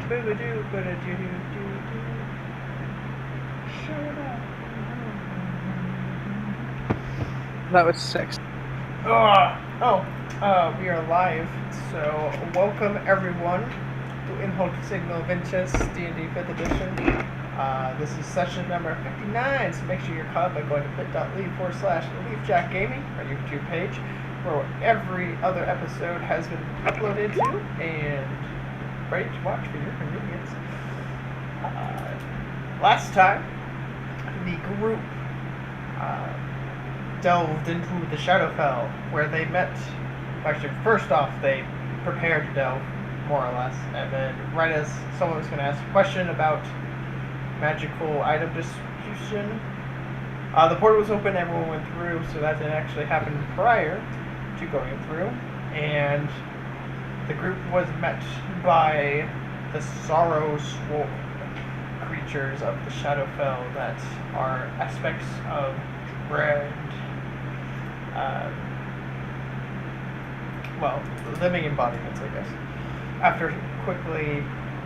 Boo-ba-doo, ba-da-doo-doo-doo-doo. Shut up. That was 6. We are live, so welcome everyone to Inhold Signo Vinces D&D 5th Edition. This is session number 59, so make sure you're caught by going to bit.ly/LeafJackGaming, our YouTube page, where every other episode has been uploaded to and ready to watch for your convenience. Last time, the group delved into the Shadowfell, where they met. Actually, first off, they prepared to delve, more or less, and then right as someone was going to ask a question about magical item distribution, the portal was open, everyone went through, so that didn't actually happen prior to going through, and the group was met by the sorrow-swollen creatures of the Shadowfell that are aspects of red, living embodiments, I guess. After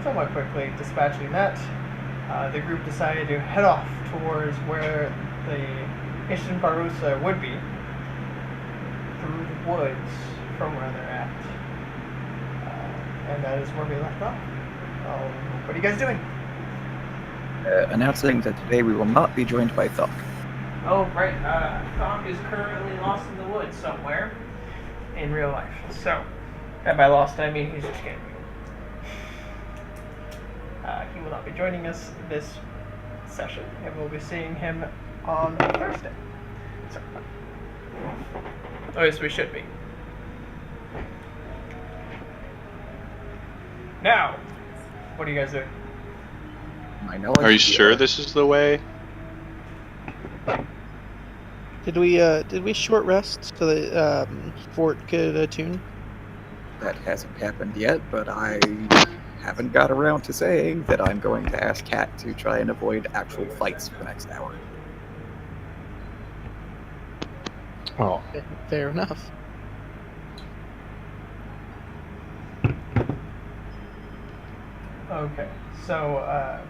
somewhat quickly dispatching that, the group decided to head off towards where the Ishin Barusa would be, through the woods from where they're at. And that is where we left off. What are you guys doing? Announcing that today we will not be joined by Thok. Oh, right. Thok is currently lost in the woods somewhere in real life. So, and by lost, I mean he's escaping. He will not be joining us this session, and we'll be seeing him on Thursday. So, at least we should be. Now, what are you guys doing? Are you sure this is the way? Did we short rest so that Fort could attune? That hasn't happened yet, but I haven't got around to saying that I'm going to ask Kat to try and avoid actual fights for the next hour. Oh, fair enough. Okay, so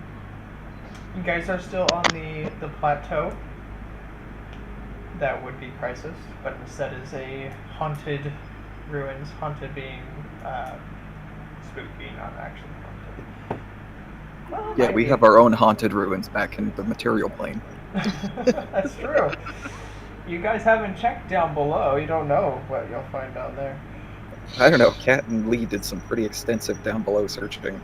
you guys are still on the plateau. That would be Crisis, but instead is a haunted ruins. Haunted being spooky, not actually haunted. Well, Yeah, we have our own haunted ruins back in the material plane. That's true. You guys haven't checked down below. You don't know what you'll find down there. I don't know, Kat and Lee did some pretty extensive down below searching.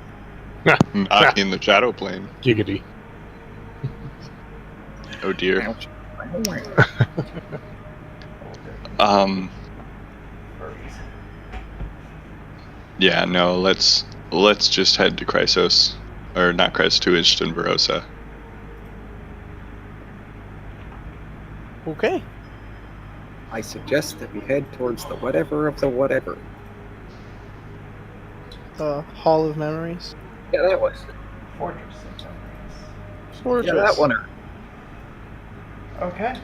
Not in the shadow plane. Giggity. Oh dear. Ouch. Yeah, no, let's just head to Chrysos. Or not Chrysos, to Ishtan Barossa. Okay. I suggest that we head towards the whatever of the whatever. Hall of Memories. Yeah, that was. Fortress of Memories. Fortress. Yeah, that one. Okay.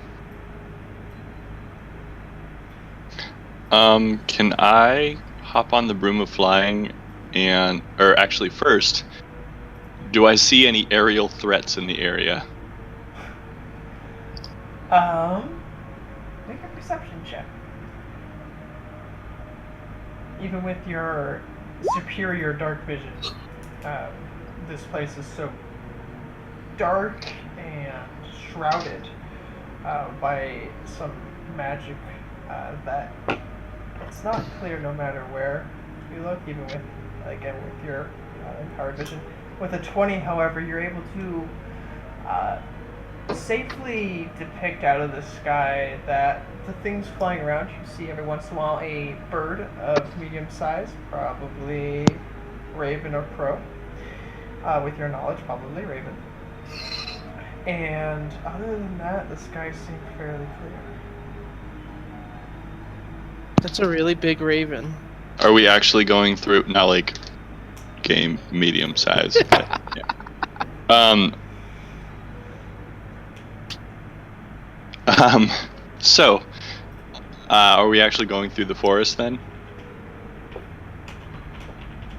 Can I hop on the Broom of Flying or actually first, do I see any aerial threats in the area? Make a perception check. Even with your superior dark vision, this place is so dark and shrouded by some magic that it's not clear no matter where you look, even with, again, with your empowered vision. With a 20, however, you're able to safely depict out of the sky that the things flying around, you see every once in a while a bird of medium size, probably raven or crow. With your knowledge, probably raven. And other than that, the skies seem fairly clear. That's a really big raven. Are we actually going through, not like game medium size? But, yeah. So, are we actually going through the forest then?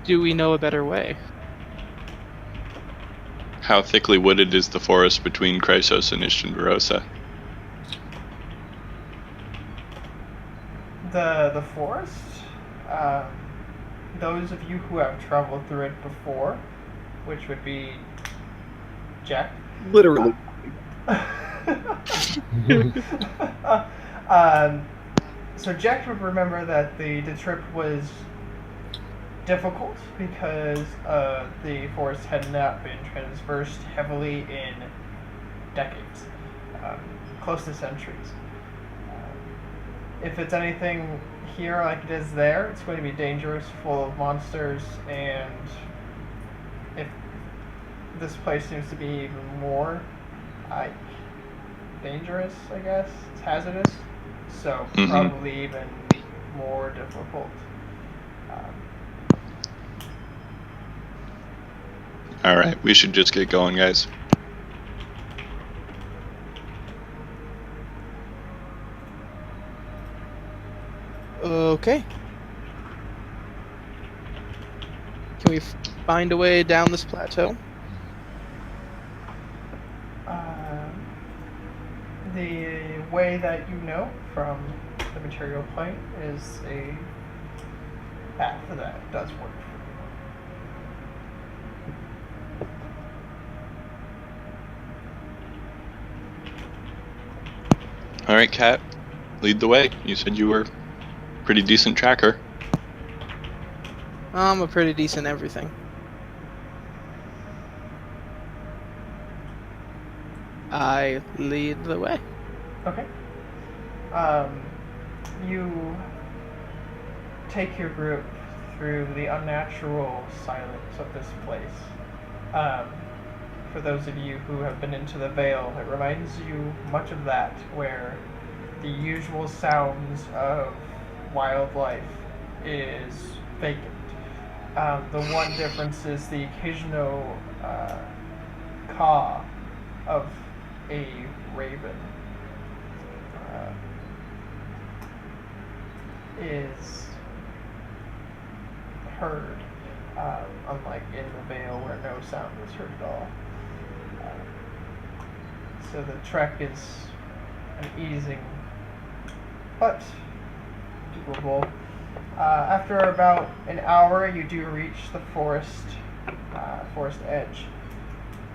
Do we know a better way? How thickly wooded is the forest between Chrysos and Ishtanverosa? The forest, um, those of you who have traveled through it before, which would be Jack. Literally. So Jack would remember that the trip was difficult because the forest had not been traversed heavily in decades, close to centuries. If it's anything here like it is there, it's going to be dangerous, full of monsters, and if this place seems to be even more dangerous, I guess. It's hazardous, so probably even more difficult. All right, we should just get going, guys. Okay. Can we find a way down this plateau? The way that you know from the material plane is a path that does work for you. All right, Kat, lead the way. You said you were a pretty decent tracker. I'm a pretty decent everything. I lead the way. Okay. You take your group through the unnatural silence of this place. For those of you who have been into the Vale, it reminds you much of that, where the usual sounds of wildlife is vacant. The one difference is the occasional caw of a raven is heard, unlike in the Vale where no sound is heard at all. So the trek is an easing but doable. After about an hour, you do reach the forest edge.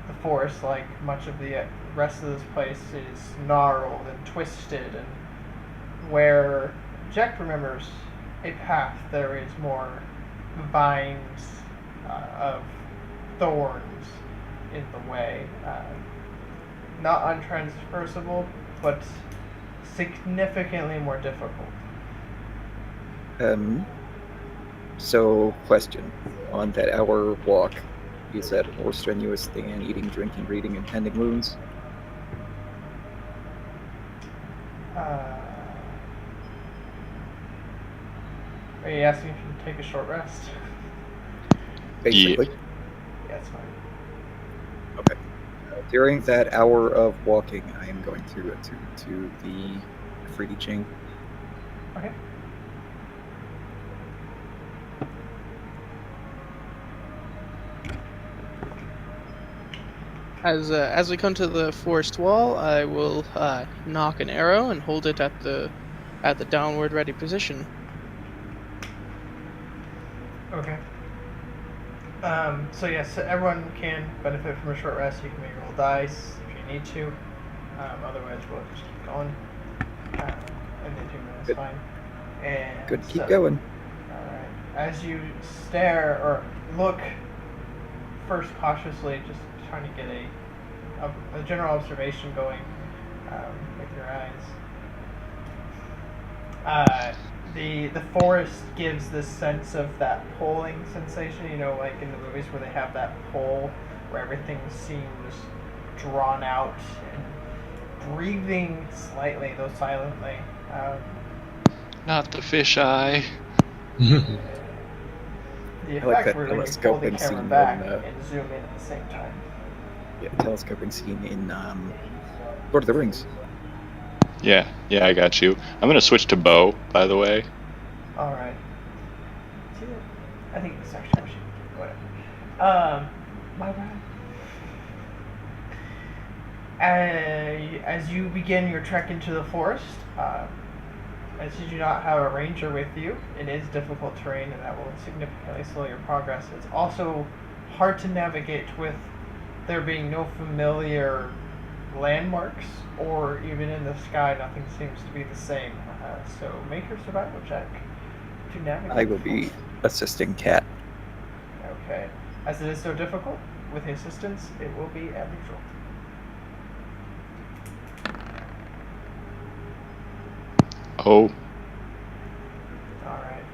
The forest, like much of the rest of this place, is gnarled and twisted, and where Jack remembers a path, there is more vines of thorns in the way. Not untransversible, but significantly more difficult. So, question. On that hour walk, is that more strenuous than eating, drinking, reading, and tending wounds? Are you asking if you can take a short rest? Basically. Yeah, that's fine. Okay. During that hour of walking, I am going to attune to the Freedy Ching. Okay. As we come to the forest wall, I will knock an arrow and hold it at the downward ready position. Okay. So yes, everyone can benefit from a short rest. You can maybe roll dice if you need to. Otherwise, we'll just keep going. And then 2 minutes, Good. fine. And Good, keep so, going. Alright. As you stare or look first cautiously, just trying to get a general observation going with your eyes. The forest gives this sense of that pulling sensation, you know, like in the movies where they have that pull, where everything seems drawn out and breathing slightly, though silently. Not the fisheye. The I like effect that where you pull the telescoping camera scene back in, and zoom in at the same time. Yeah, telescoping scene in Lord of the Rings. Yeah, I got you. I'm gonna switch to bow, by the way. Alright. I think it's actually whatever. My bad. As you begin your trek into the forest, as you do not have a ranger with you, it is difficult terrain and that will significantly slow your progress. It's also hard to navigate with there being no familiar landmarks, or even in the sky, nothing seems to be the same. So make your survival check to navigate. I will be assisting Cat. Okay. As it is so difficult, with assistance, it will be at neutral. Oh, Alright.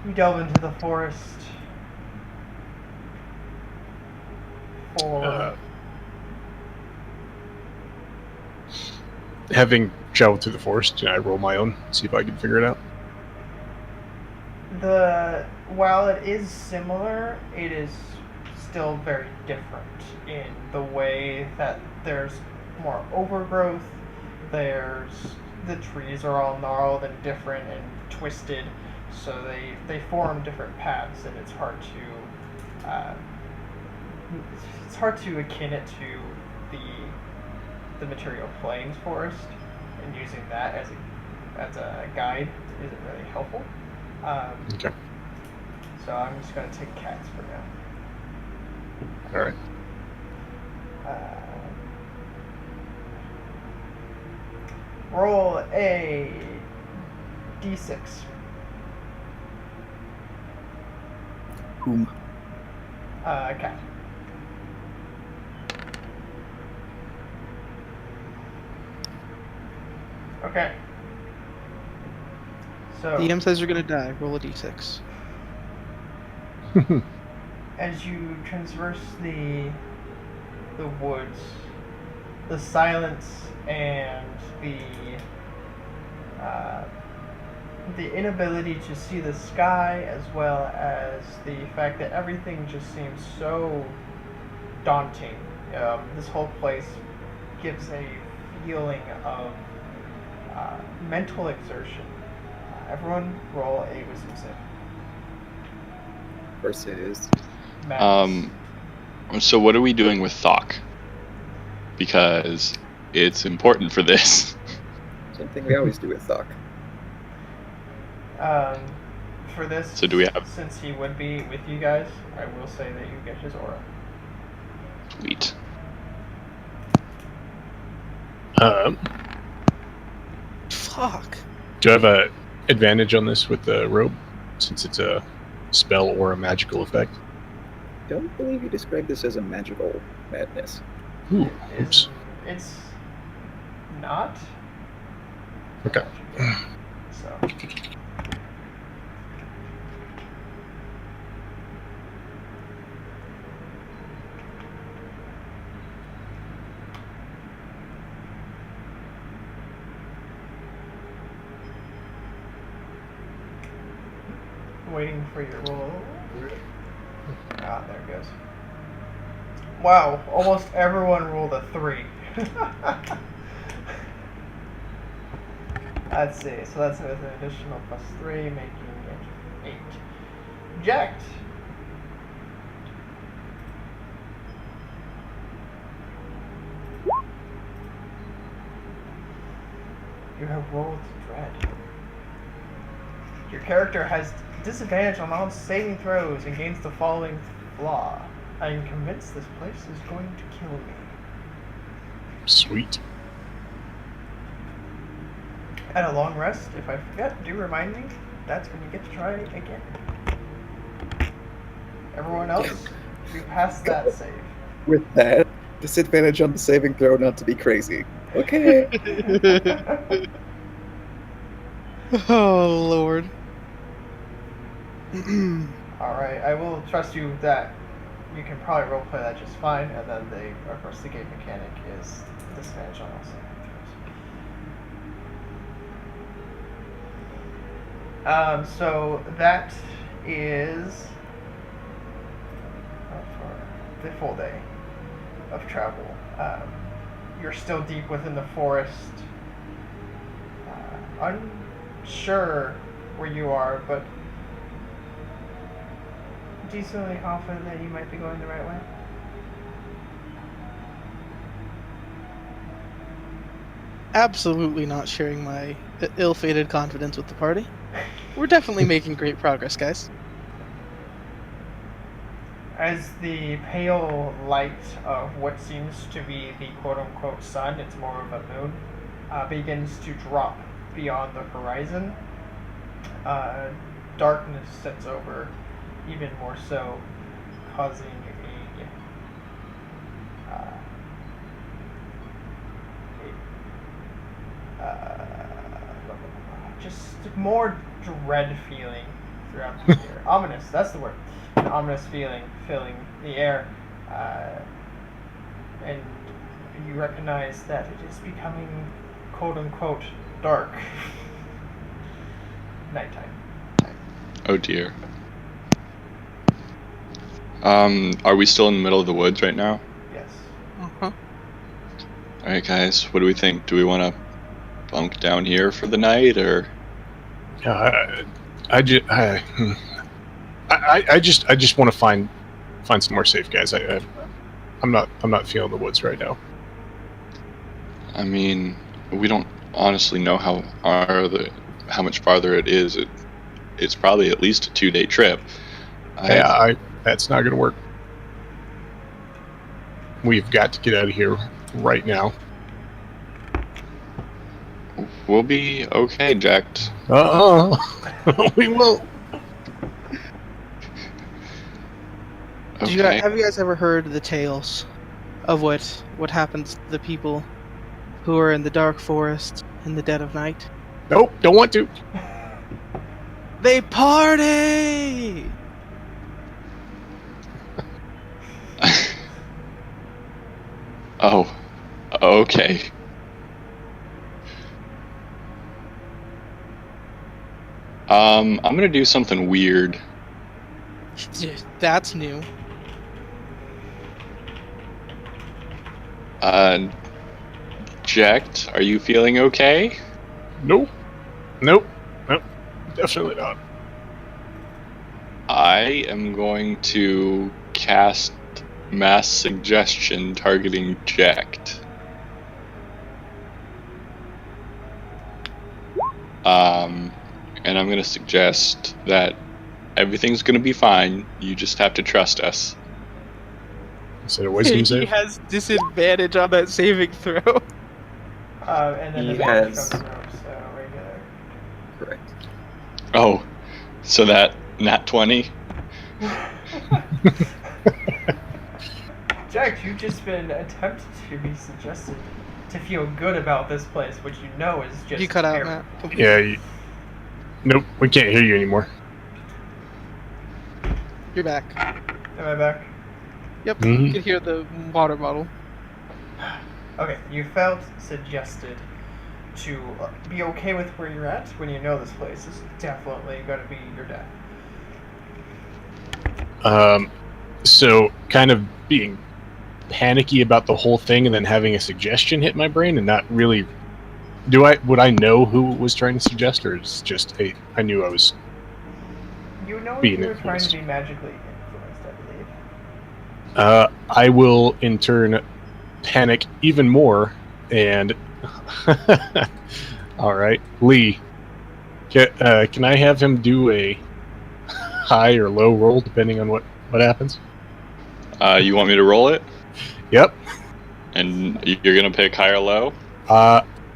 You delve into the forest for... Having traveled through the forest, can I roll my own? See if I can figure it out. While it is similar, it is still very different in the way that there's more overgrowth. The trees are all gnarled and different and twisted, so they form different paths, and it's hard to akin it to the material plains forest, and using that as a guide isn't really helpful. Okay. So I'm just going to take cats for now. All right. Roll a d6. Whom? Cat. Okay. So DM says you're gonna die. Roll a d6. as you traverse the woods, the silence and the inability to see the sky, as well as the fact that everything just seems so daunting. This whole place gives a feeling of mental exertion. Everyone roll a wisdom save. Versus. Madness. So what are we doing with Thok? Because it's important for this. Same thing we always do with Thok. For this, So do we have- since he would be with you guys, I will say that you get his aura. Sweet. Fuck. Do I have a advantage on this with the robe, since it's a spell or a magical effect? Don't believe you described this as a magical madness. Ooh, It's, oops. it's not. Okay. So. Waiting for your roll. Ah, there it goes. Wow, almost everyone rolled a 3. Let's see, so that's with an additional +3, making it 8. Jacked! You have rolled dread. Your character has disadvantage on all saving throws and gains the following flaw. I am convinced this place is going to kill me. Sweet. At a long rest, if I forget, do remind me. That's when you get to try again. Everyone else, you passed that save. With that, disadvantage on the saving throw not to be crazy. Okay. Oh, Lord. Alright, I will trust you that you can probably roleplay that just fine, and then of course the game mechanic is disadvantage on all saving throws. So that is for the full day of travel. You're still deep within the forest, unsure where you are, but decently confident that you might be going the right way. absolutely not sharing my ill-fated confidence with the party. We're definitely making great progress, guys. As the pale light of what seems to be the quote-unquote sun, it's more of a moon, begins to drop beyond the horizon, darkness sets over even more so, causing just more dread feeling throughout the air. Ominous, that's the word. An ominous feeling filling the air, and you recognize that it is becoming quote-unquote dark. Nighttime. Oh dear. Are we still in the middle of the woods right now? Yes. Uh-huh. Alright guys, what do we think? Do we want to bunk down here for the night, or? I just want to find somewhere safe, guys. I'm not feeling the woods right now. I mean, we don't honestly know how much farther it is. It's probably at least a 2-day trip. That's not gonna work. We've got to get out of here right now. We'll be okay, Jacked. We won't. Okay. Have you guys ever heard the tales of what happens to the people who are in the dark forest in the dead of night? Nope, don't want to. They party! Oh, okay. I'm gonna do something weird. That's new. Jacked, are you feeling okay? Nope, definitely not. I am going to cast mass suggestion targeting Jacked. And I'm going to suggest that everything's going to be fine. You just have to trust us. Is it a wisdom He save? has disadvantage on that saving throw. And then He advantage has- comes from, so regular. Correct. Oh, so that nat 20? Jack, you've just been attempted to be suggested to feel good about this place, which you know is just You cut out, terrible. Matt. Yeah. Nope, we can't hear you anymore. You're back. Am I back? Yep, Mhm. you can hear the water bottle. Okay, you felt suggested to be okay with where you're at when you know this place is definitely going to be your death. So kind of being panicky about the whole thing and then having a suggestion hit my brain and not really would I know who was trying to suggest, or it's just I knew I was You know being you were trying to influenced. be magically influenced, I believe. I will in turn panic even more and all right, Lee, can I have him do a high or low roll depending on what happens? You want me to roll it? Yep. And you're going to pick high or low?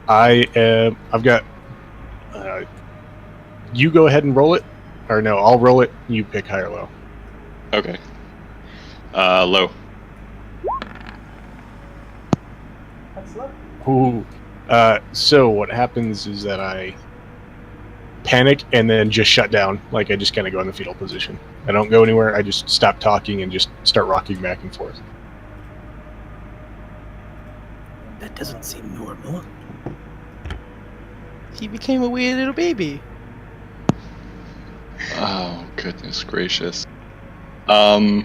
I've got you go ahead and roll it, or no, I'll roll it, you pick high or low. Okay. Low. That's low. Ooh. So what happens is that I panic and then just shut down. Like I just kind of go in the fetal position. I don't go anywhere. I just stop talking and just start rocking back and forth. That doesn't seem normal. He became a wee little baby. Oh, goodness gracious. Does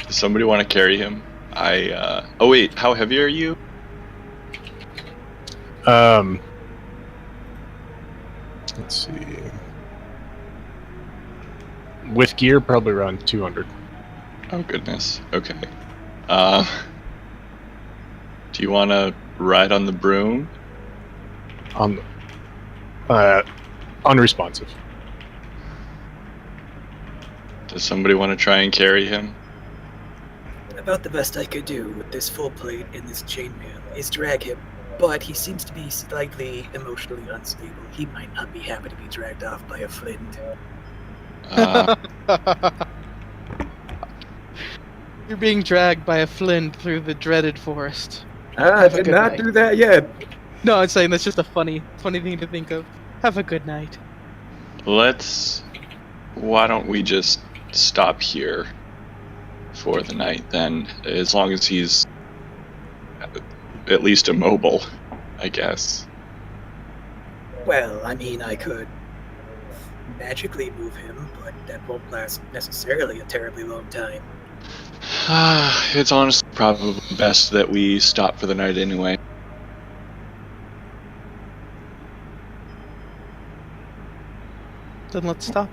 somebody want to carry him? Oh wait, how heavy are you? Let's see. With gear, probably around 200. Oh goodness. Okay. Do you want to ride on the broom? Unresponsive. Does somebody want to try and carry him? About the best I could do with this full plate and this chainmail is drag him, but he seems to be slightly emotionally unstable. He might not be happy to be dragged off by a flint. You're being dragged by a flint through the dreaded forest. I Have a did good not night. do that yet. No, I'm saying that's just a funny thing to think of. Have a good night. Why don't we just stop here for the night then? As long as he's at least immobile, I guess. Well, I mean, I could magically move him, but that won't last necessarily a terribly long time. It's honestly probably best that we stop for the night anyway. Then let's stop.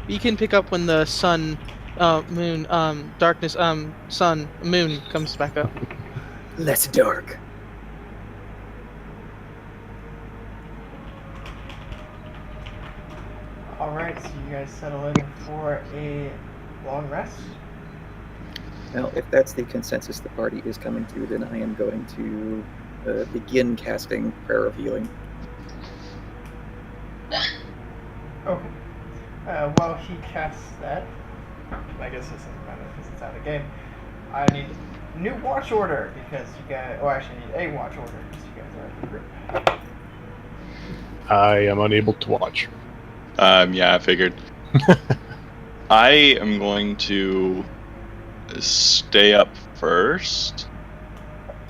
You can pick up when the sun, moon, darkness, sun, moon comes back up. Less dark. Alright, so you guys settle in for a long rest. Well, if that's the consensus the party is coming to, then I am going to begin casting Prayer of Healing. Okay. While he casts that, I guess this doesn't matter because it's out of game. I need a new watch order because you guys. Oh, I actually need a watch order because you guys are in the group. I am unable to watch. Yeah, I figured. I am going to stay up first.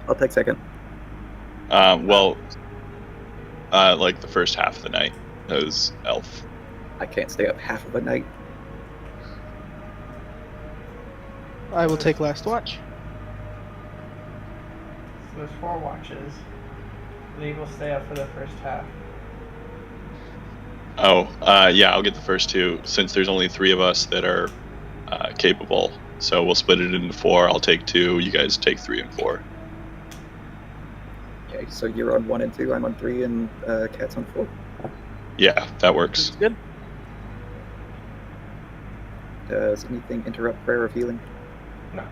I'll take second. Like the first half of the night, as elf. I can't stay up half of a night. I will take last watch. So there's 4 watches. Lee will stay up for the first half. Oh, yeah, I'll get the first 2 since there's only 3 of us that are capable. So we'll split it into 4. I'll take 2. You guys take 3 and 4. Okay, so you're on 1 and 2, I'm on 3, and Cat's on 4. Yeah, that works. That's good. Does anything interrupt Prayer of Healing? No.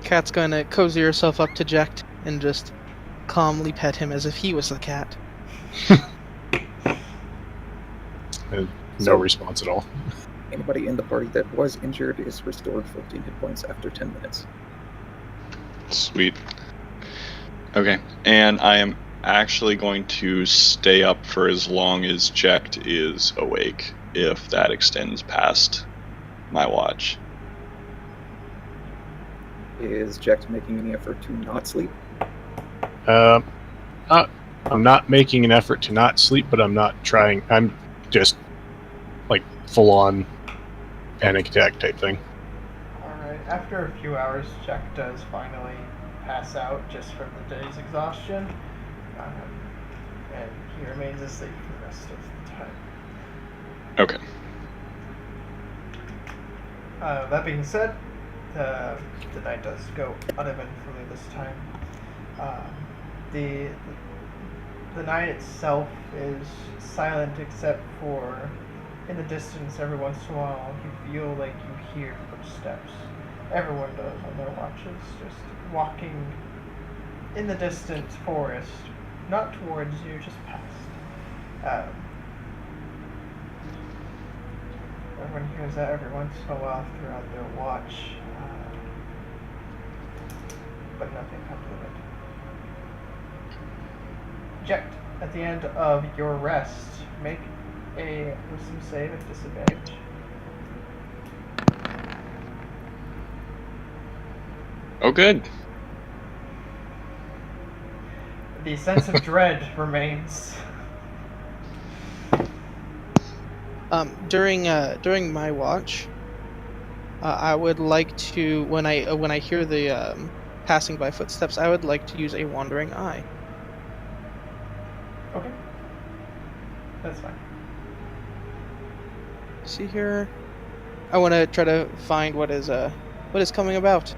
Cat's gonna cozy herself up to Jack and just calmly pet him as if he was the cat. No So- response at all. Anybody in the party that was injured is restored 14 hit points after 10 minutes. Sweet. Okay, and I am actually going to stay up for as long as Jekt is awake, if that extends past my watch. Is Jack making any effort to not sleep? I'm not making an effort to not sleep, but I'm not trying. I'm just like full on panic attack type thing. Alright, after a few hours, Jack does finally pass out just from the day's exhaustion. And he remains asleep for the rest of the time. Okay. That being said, the night does go uneventfully this time. The night itself is silent except for in the distance every once in a while you feel like you hear footsteps. Everyone does on their watches, just walking in the distant forest, not towards you, just past. Everyone hears that every once in a while throughout their watch, but nothing comes of it. Jekt, at the end of your rest, make a wisdom save at disadvantage. Oh, good. The sense of dread remains. During my watch, I would like to, when I hear the passing by footsteps, I would like to use a wandering eye. Okay. That's fine. See here, I want to try to find what is coming about.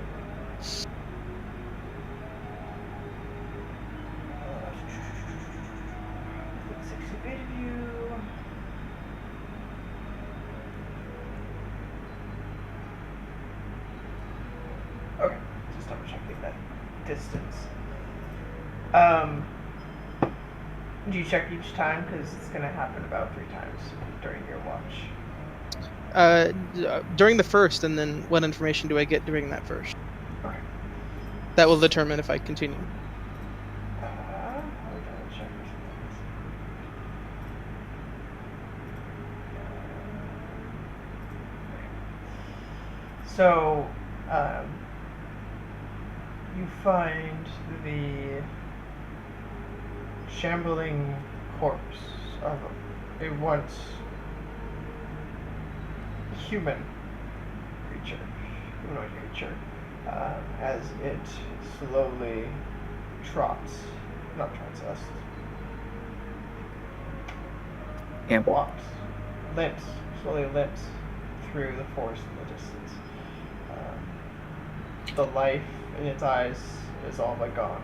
Quick 60 feet of view. Okay, just double checking that distance. Do you check each time? Because it's going to happen about 3 times during your watch. During the first, and then what information do I get during that first? Okay. That will determine if I continue. I'll double check this. So, you find the shambling corpse of a once humanoid creature, as it slowly slowly limps through the forest in the distance. The life in its eyes is all but gone,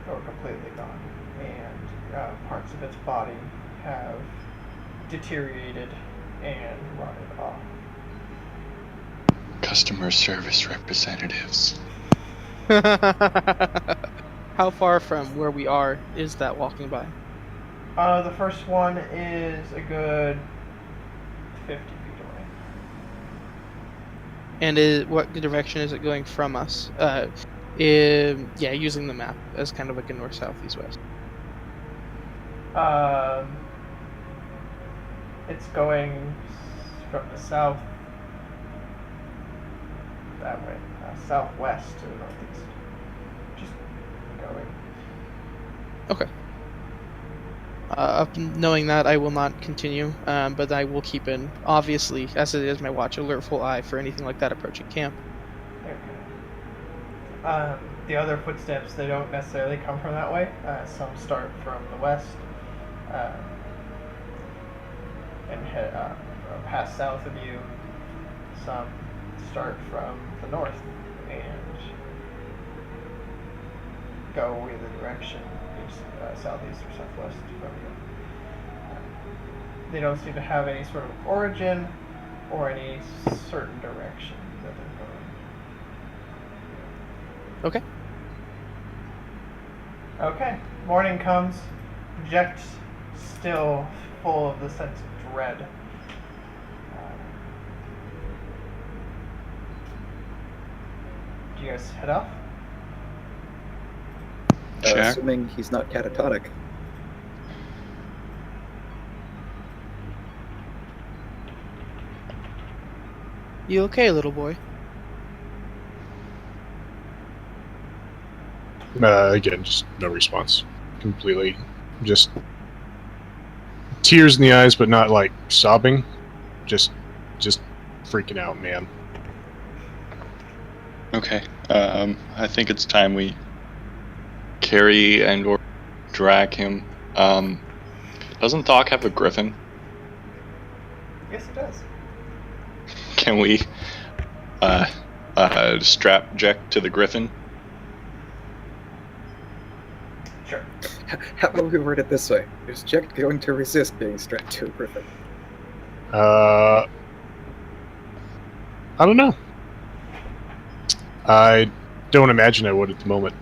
or completely gone, and parts of its body have deteriorated and rotted off. Customer service representatives. How far from where we are is that walking by? The first one is a good 50 feet away. And what direction is it going from us? Using the map as kind of like a north, south, east, west. It's going from the south that way, southwest to the northeast. Just going. Okay. Knowing that, I will not continue, but I will keep an, obviously, as it is my watch, alertful eye for anything like that approaching camp. Okay. The other footsteps, they don't necessarily come from that way. Some start from the west and head pass south of you. Some start from the north and go either direction, east, southeast or southwest from you. They don't seem to have any sort of origin or any certain direction that they're going. Okay. Okay. Morning comes. Ject still full of the sense of dread. Do you guys head off? Check. Assuming he's not catatonic. You okay, little boy? Again, just no response. Completely. Just tears in the eyes, but not like sobbing. Just freaking out, man. Okay. I think it's time we carry and or drag him. Doesn't Doc have a griffin? Yes, it does. Can we strap Jack to the griffin? Sure. How about we word it this way? Is Jack going to resist being strapped to a griffin? I don't know. I don't imagine I would at the moment.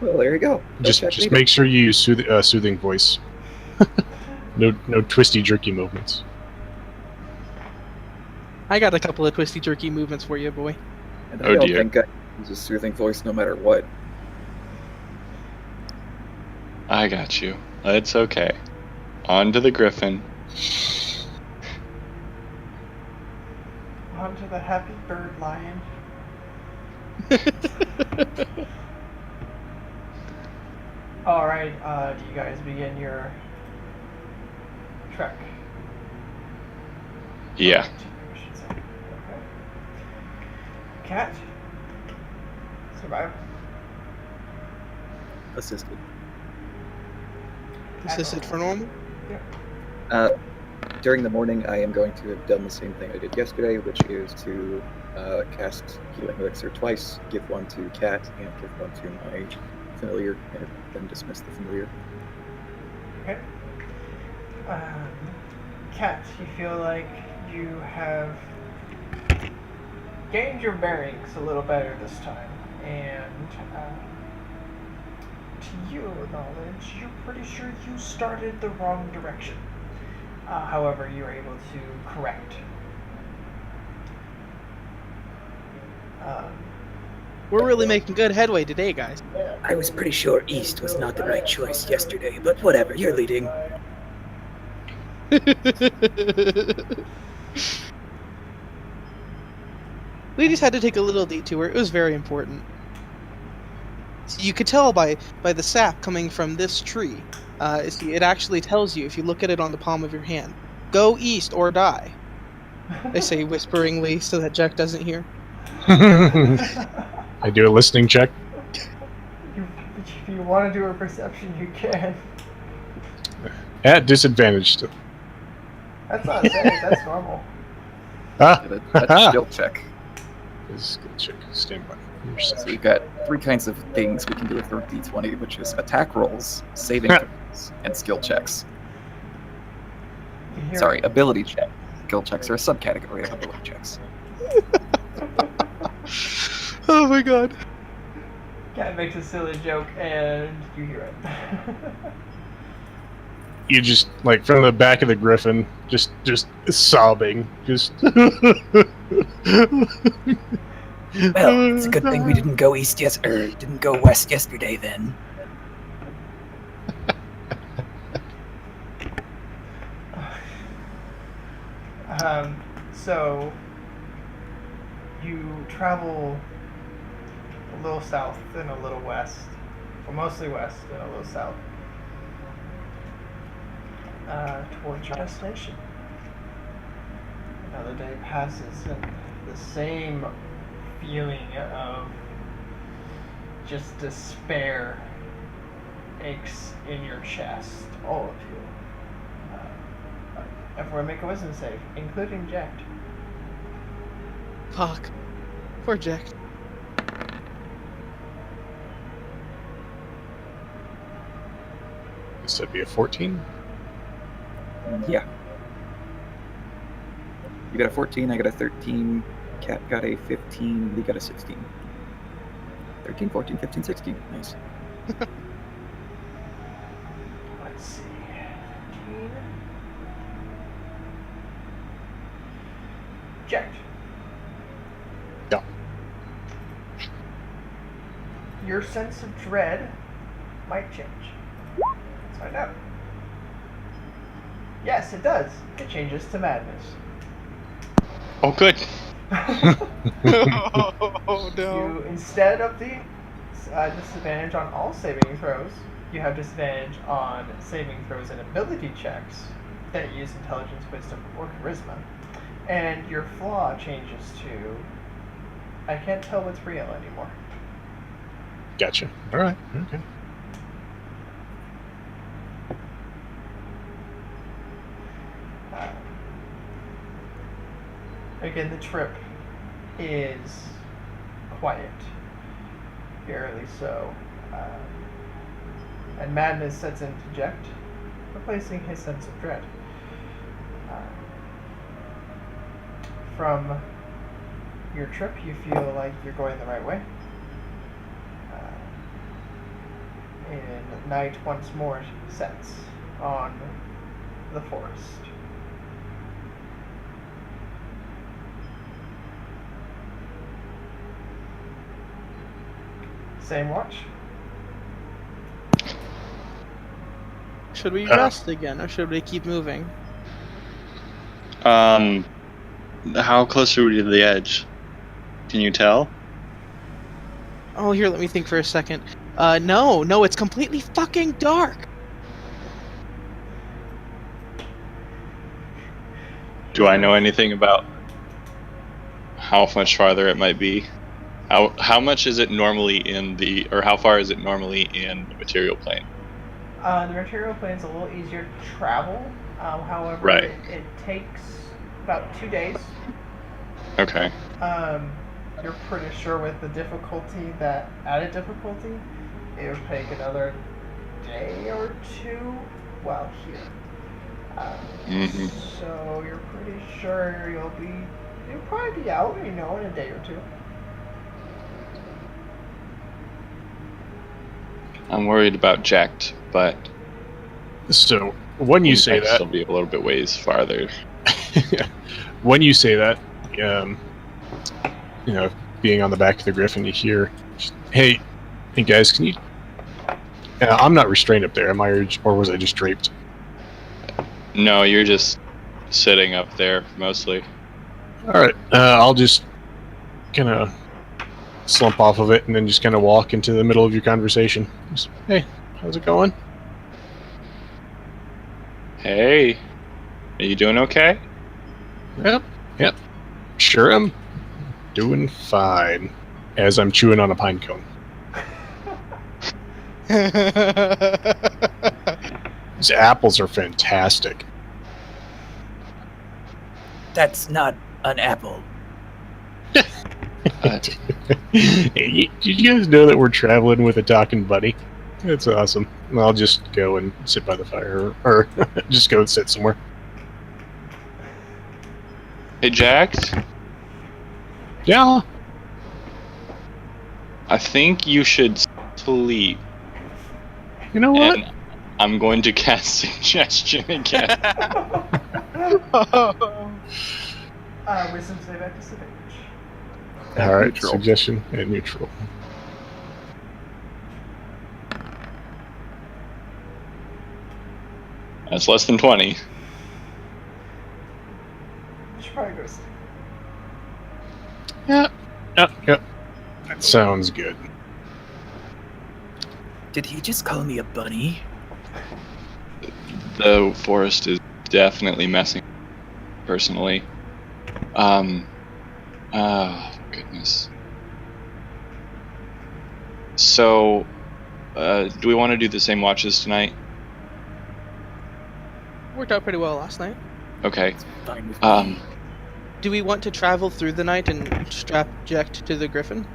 Well, there you go. Just make sure you use soothing voice. No twisty jerky movements. I got a couple of twisty jerky movements for you, boy. And Oh, I don't dear. think I use a soothing voice no matter what. I got you. It's okay. On to the griffin. On to the happy bird lion. Alright, do you guys begin your trek? Yeah. Cat. Survival. Assisted. Is this it for normal? During the morning, I am going to have done the same thing I did yesterday, which is to cast Healing Elixir twice, give one to Cat, and give one to my familiar, and then dismiss the familiar. Okay. Cat, you feel like you have gained your bearings a little better this time, and to your knowledge, you're pretty sure you started the wrong direction. However, you were able to correct. We're really making good headway today, guys. I was pretty sure east was not the right choice yesterday, but whatever, you're leading. We just had to take a little detour. It was very important. So you could tell by the sap coming from this tree. See, it actually tells you, if you look at it on the palm of your hand, go east or die. I say whisperingly so that Jack doesn't hear. I do a listening check. If you want to do a perception, you can. At disadvantage still. That's not a save, that's normal. Ah, That's a skill check. skill check. Stand by. So we've got 3 kinds of things we can do with our D20, which is attack rolls, saving throws, and skill checks. You hear- Sorry, ability check. Skill checks are a subcategory of ability checks. Oh my god. Cat makes a silly joke, and you hear it. You just like from the back of the griffin, just sobbing, just. Well, it's a good thing we didn't go didn't go west yesterday then. So you travel a little south and a little west, or mostly west and a little south, towards your destination. Another day passes, and the same feeling of just despair aches in your chest, all of you. Everyone make a wisdom save, including Jack. Fuck. Poor Jack. This would be a 14. Yeah. You got a 14, I got a 13, Cat got a 15, Lee got a 16. 13, 14, 15, 16. Nice. Let's see. 15. Jack. Yeah. Your sense of dread might change. Let's find out. Yes, it does. It changes to madness. Oh, good. Oh no. You, instead of the disadvantage on all saving throws, you have disadvantage on saving throws and ability checks that use intelligence, wisdom, or charisma. And your flaw changes to, I can't tell what's real anymore. Gotcha. All right. Okay. Again, the trip is quiet, barely so. And madness sets in to Jecht, replacing his sense of dread. From your trip, you feel like you're going the right way. And night once more sets on the forest. Same watch. Should we rest again, or should we keep moving? How close are we to the edge? Can you tell? Oh, here, let me think for a second. No, it's completely fucking dark. Do I know anything about how much farther it might be? How much is it normally in the, or how far is it normally in the material plane? The material plane is a little easier to travel. However, Right. it takes about 2 days. Okay. You're pretty sure with the difficulty, that added difficulty, it would take another day or two while here. So you're pretty sure you'll probably be out, in a day or two. I'm worried about Jacked, but So when you say I'd that, still be a little bit ways farther. when you say that, being on the back of the Griffin, you hear, "Hey guys, can you?" I'm not restrained up there, am I? Or was I just draped? No, you're just sitting up there mostly. All right, I'll just kind of slump off of it and then just kind of walk into the middle of your conversation. Just, hey, how's it going? Hey, are you doing okay? Yep. Sure, I'm doing fine. As I'm chewing on a pine cone. These apples are fantastic. That's not an apple. Hey, did you guys know that we're traveling with a talking buddy? That's awesome. I'll just go and sit by the fire, or just go and sit somewhere. Hey, Jacked? Yeah. I think you should sleep. You know what? And I'm going to cast Suggestion again. Wisdom save at disadvantage. All right, Neutral. suggestion and neutral. That's less than 20. You should probably go to sleep. Yep. That sounds good. Did he just call me a bunny? The forest is definitely messing personally. Goodness. So, do we want to do the same watches tonight? Worked out pretty well last night. Okay. Fine with me. Do we want to travel through the night and strap Jacked to the Griffin?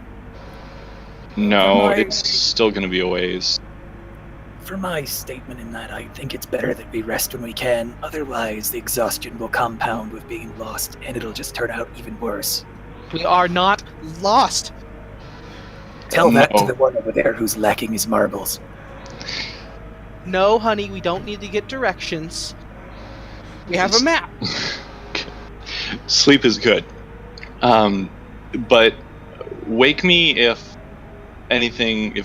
No, Fine. it's still gonna be a ways. For my statement in that, I think it's better that we rest when we can. Otherwise, the exhaustion will compound with being lost, and it'll just turn out even worse. We are not lost. Tell that to No. the one over there who's lacking his marbles. No, honey, we don't need to get directions. We have a map. Sleep is good. But wake me if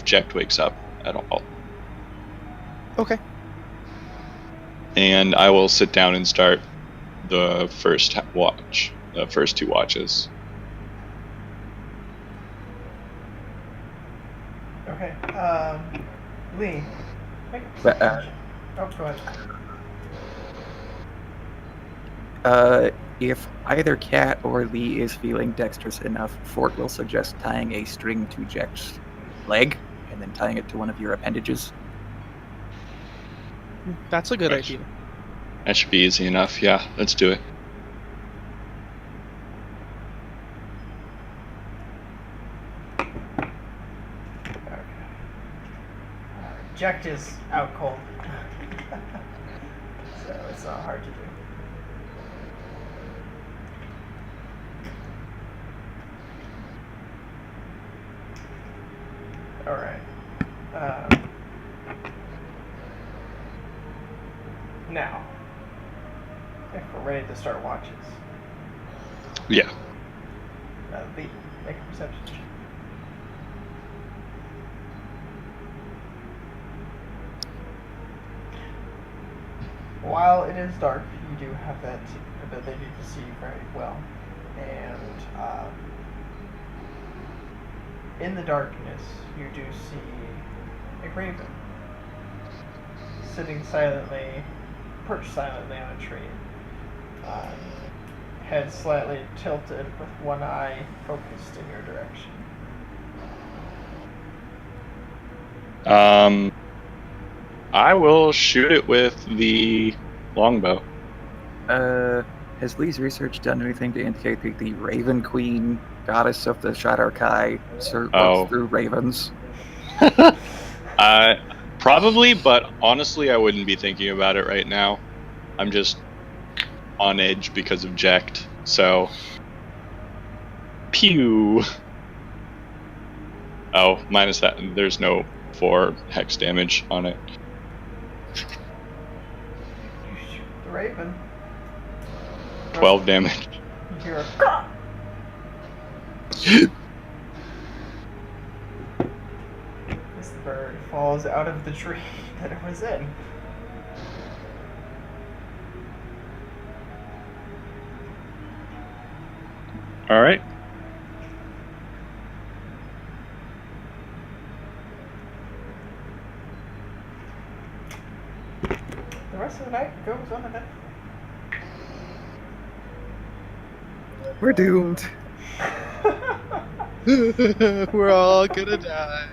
Jack wakes up at all. Okay. And I will sit down and start the first watch, the first two watches. Okay. Lee. Make a But, perception. Go ahead. If either Cat or Lee is feeling dexterous enough, Fort will suggest tying a string to Jack's leg and then tying it to one of your appendages. That's a good Right. idea. That should be easy enough. Yeah, let's do it. Okay. Jacked is out cold. So it's not hard to do. Alright. Now, if we're ready to start watches, Yeah. Lee, make a perception check. While it is dark, you do have that ability to see very well. And in the darkness, you do see a raven sitting silently, perched silently on a tree. Head slightly tilted with one eye focused in your direction. I will shoot it with the longbow. Has Lee's research done anything to indicate that the Raven Queen, goddess of the Shadarkai, works through ravens? Probably, but honestly, I wouldn't be thinking about it right now. I'm just on edge because of Jekt, so... Pew! Oh, minus that. There's no 4 hex damage on it. You shoot the raven. 12 damage. You hear a This bird falls out of the tree that it was in. Alright. The rest of the night goes uneventful. We're doomed. We're all gonna die.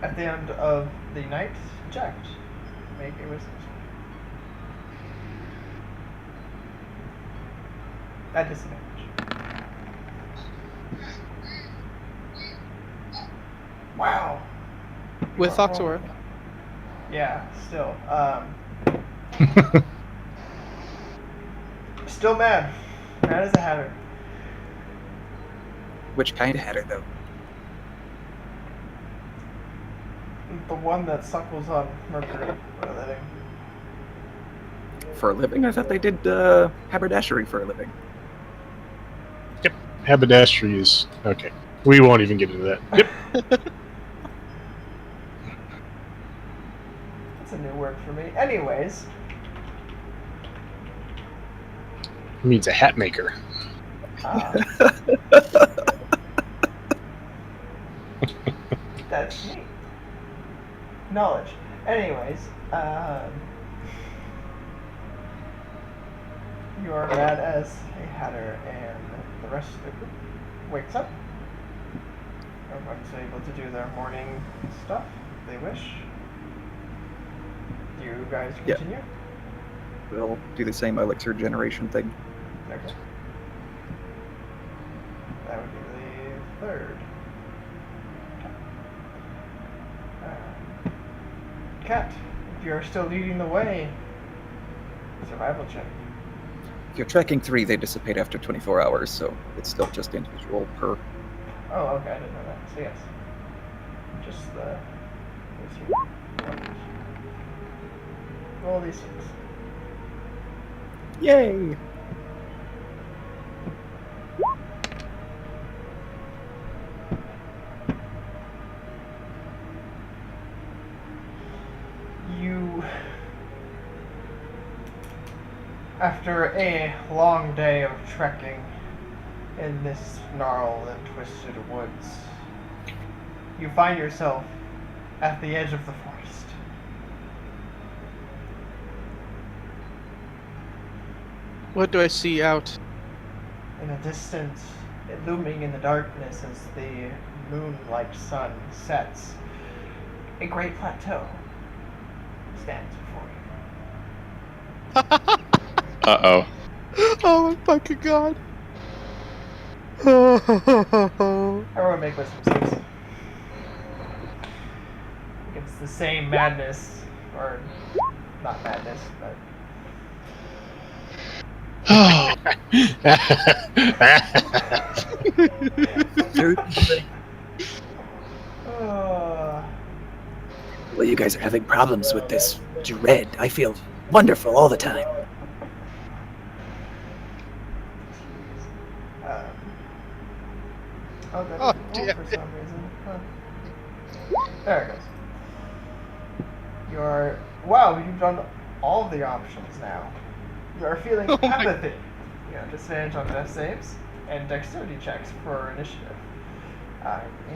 At the end of the night, Jekt, make a wisdom check. At disadvantage. Wow. With You are Oxora. rolling. Yeah, still. Still mad. Mad as a hatter. Which kind of hatter, though? The one that suckles on Mercury for a living. For a living? I thought they did haberdashery for a living. Haberdashery is okay. We won't even get into that. Yep. That's a new word for me. Anyways, It means a hat maker. That's neat. Knowledge. Anyways, you are mad as a hatter, and the rest of the group wakes up. Everyone's able to do their morning stuff if they wish. Do you guys Yeah. continue? We'll do the same elixir generation thing. Okay. That would be the third. Cat, if you're still leading the way, survival check. If you're tracking 3, they dissipate after 24 hours, so it's still just individual per. Oh, okay, I didn't know that. So yes, just the. Roll these 6. Yay! You, after a long day of trekking in this gnarled and twisted woods, you find yourself at the edge of the forest. What do I see out? In the distance, looming in the darkness as the moon-like sun sets, a great plateau stands before you. Uh-oh. Oh my fucking god. Everyone make wisdom saves. It's the same madness, or not madness, but Well, you guys are having problems with this dread. I feel wonderful all the time. oh, that Oh, didn't roll damn for it. some reason. Huh. There it goes. You're wow. You've done all of the options now. You are feeling Oh my- apathy. You know, disadvantage on death saves and dexterity checks for initiative.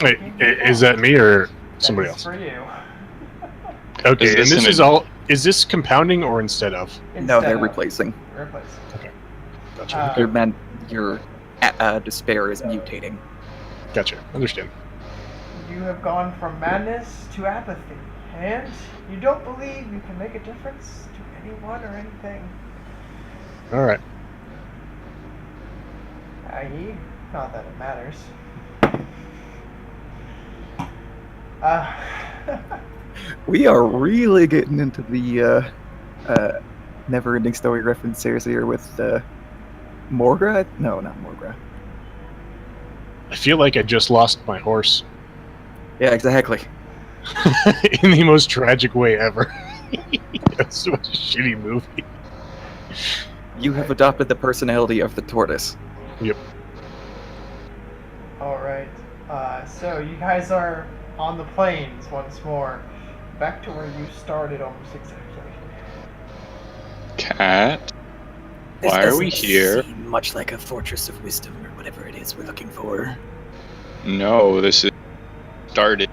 Wait, anything you is want. that me or That somebody is else? for you. Okay, Is and this this an is all. Is this compounding or instead of? No, they're Instead of- replacing. Replace. Gotcha. They're meant your despair is mutating. Gotcha. Understand. you have gone from madness to apathy, and you don't believe you can make a difference to anyone or anything. All right. I.e., not that it matters. We are really getting into the never-ending story references here with Morgra. No, not Morgra. I feel like I just lost my horse Yeah, exactly. in the most tragic way ever. It's such a shitty movie. You have adopted the personality of the tortoise. Yep. Alright, so you guys are on the plains once more. Back to where you started almost exactly. Cat, This why are we doesn't here? seem much like a fortress of wisdom or whatever it is we're looking for. No, this is started.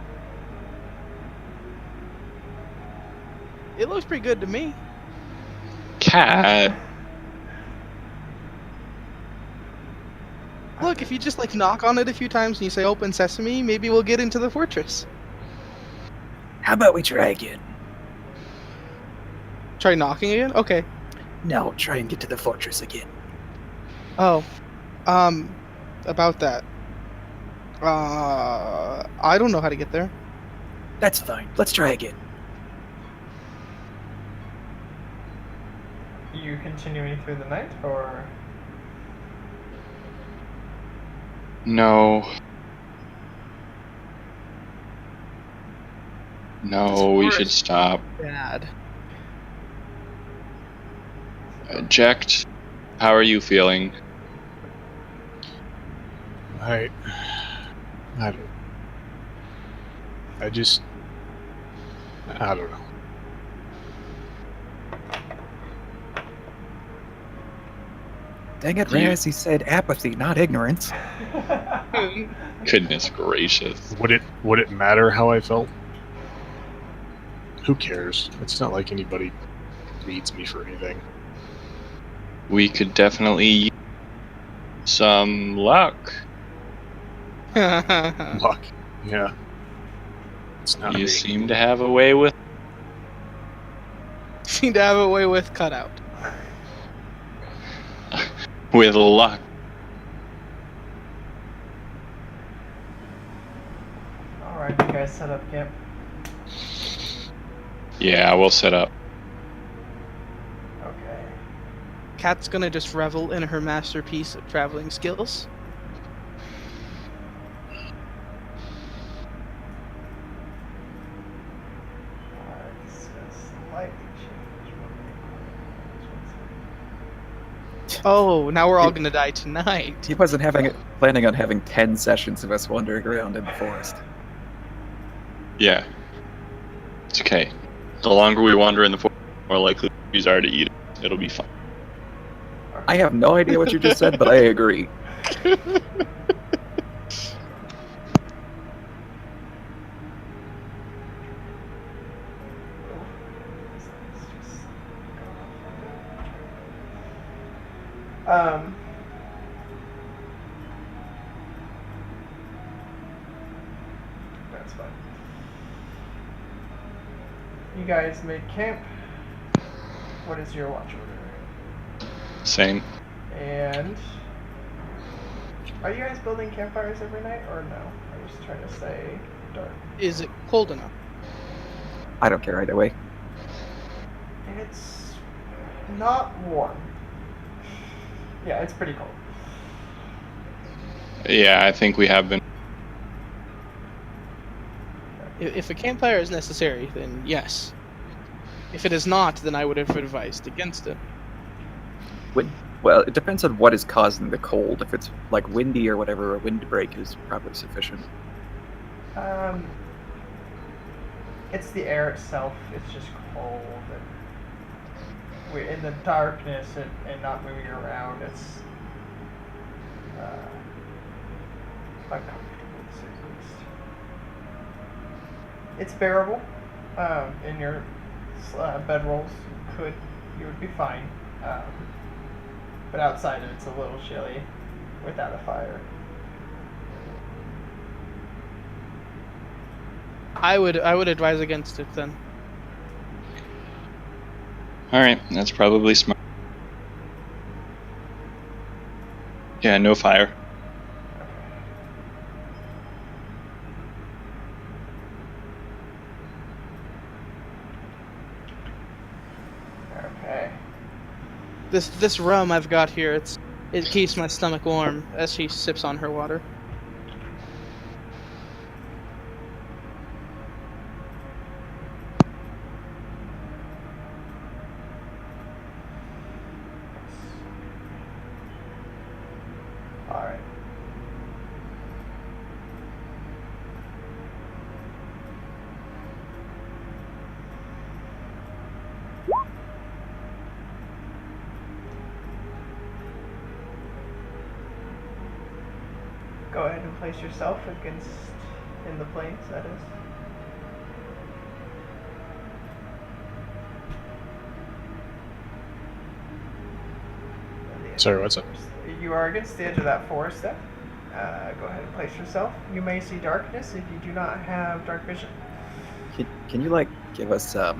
It looks pretty good to me. Cat, Look, if you just like knock on it a few times and you say "Open Sesame," maybe we'll get into the fortress. How about we try again? Try knocking again. Okay. No, try and get to the fortress again. Oh, about that. I don't know how to get there. That's fine. Let's try again. You continuing through the night, or no. No, we should stop. Bad. Eject, how are you feeling? I don't. I don't know. Dang it, You- Raz, he said apathy, not ignorance. Goodness gracious. Would it matter how I felt? Who cares? It's not like anybody needs me for anything. We could definitely use some luck. Luck. Yeah. It's not You me. seem to have a way with. Seem to have a way with cutout. With luck. alright, you guys set up camp. Yeah, we'll set up. Okay. Kat's gonna just revel in her masterpiece of traveling skills. Alright, this is gonna slightly change what we- Oh, now we're all gonna die tonight. He wasn't planning on having 10 sessions of us wandering around in the forest. Yeah. It's okay. The longer we wander in the forest, the more likely we are to eat it. It'll be fun. I have no idea what you just said, but I agree. Um, that's fine. You guys make camp. What is your watch order? Same. And are you guys building campfires every night, or no? I'm just trying to stay dark. Is it cold enough? I don't care either way. It's not warm. Yeah, it's pretty cold. Yeah, I think we have been. If a campfire is necessary, then yes. If it is not, then I would have advised against it. Well, it depends on what is causing the cold. If it's like windy or whatever, a windbreak is probably sufficient. It's the air itself. It's just cold, and we're in the darkness and not moving around. It's uncomfortable to say the least. It's bearable. In your bedrolls, you would be fine. But outside it's a little chilly without a fire. I would advise against it then. All right, that's probably smart. Yeah, no fire. Okay. This rum I've got here, it keeps my stomach warm as she sips on her water. All right. Go ahead and place yourself in the planes, that is. Sorry, what's up? You are against the edge of that forest then. Go ahead and place yourself. You may see darkness if you do not have dark vision. Can you, like, give us a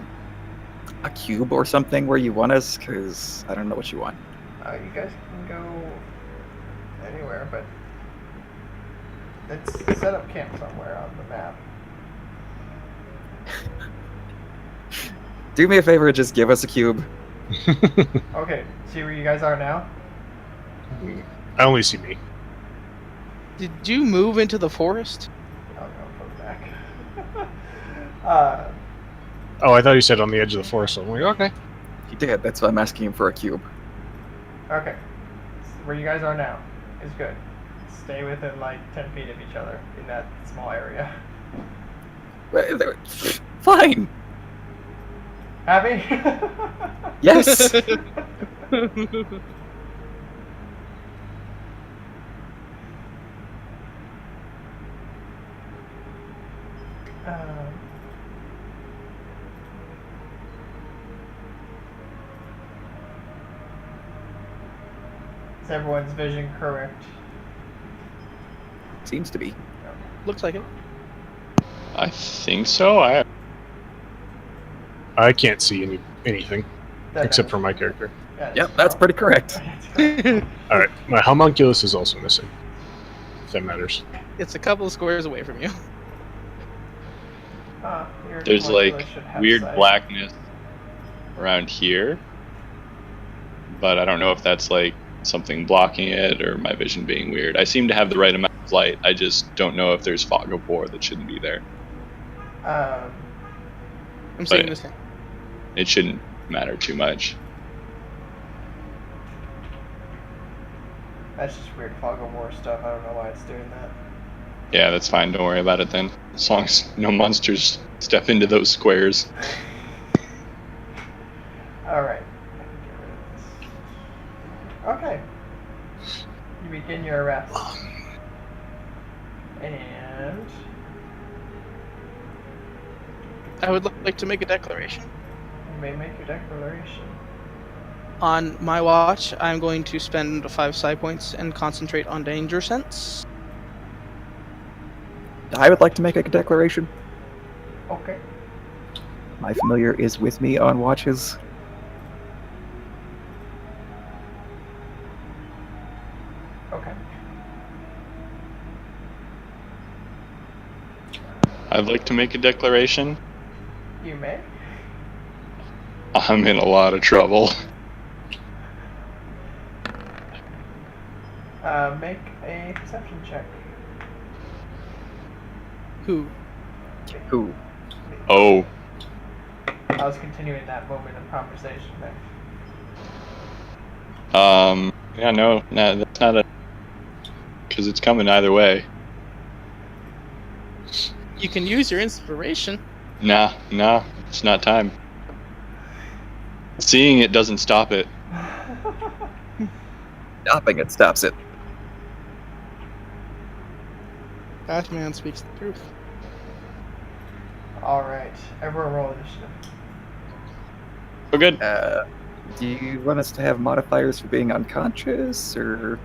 cube or something where you want us? Because I don't know what you want. You guys can go anywhere, but let's set up camp somewhere on the map. Do me a favor, just give us a cube. Okay, see where you guys are now? I only see me. Did you move into the forest? I'll go put it back. Oh, I thought you said on the edge of the forest. So I'm like, okay. He did. That's why I'm asking him for a cube. Okay. Where you guys are now is good. Stay within like 10 feet of each other in that small area. Fine. Happy? Yes. Is everyone's vision correct? Seems to be. Looks like it. I think so. I can't see anything That except matters. for my character. Yeah, Yep, that's pretty correct. That's correct. All right, my homunculus is also missing. If that matters. It's a couple of squares away from you. Your There's molecular like should have weird sight. blackness around here, but I don't know if that's like something blocking it or my vision being weird. I seem to have the right amount of light. I just don't know if there's fog of war that shouldn't be there. I'm seeing this thing. It shouldn't matter too much. That's just weird fog of war stuff. I don't know why it's doing that. Yeah, that's fine. Don't worry about it then. As long as no monsters step into those squares. Alright. Okay. You begin your arrest. And I would like to make a declaration. you may make your declaration. On my watch, I'm going to spend 5 psi points and concentrate on danger sense. I would like to make a declaration. Okay. My familiar is with me on watches. Okay. I'd like to make a declaration. You may. I'm in a lot of trouble. Make a perception check. Who? Who? Oh, I was continuing that moment of conversation there. yeah, no, that's not a... Because it's coming either way. You can use your inspiration. Nah, it's not time. Seeing it doesn't stop it. Stopping it stops it. That man speaks the truth. Alright. Everyone roll initiative. We're good. Do you want us to have modifiers for being unconscious, or?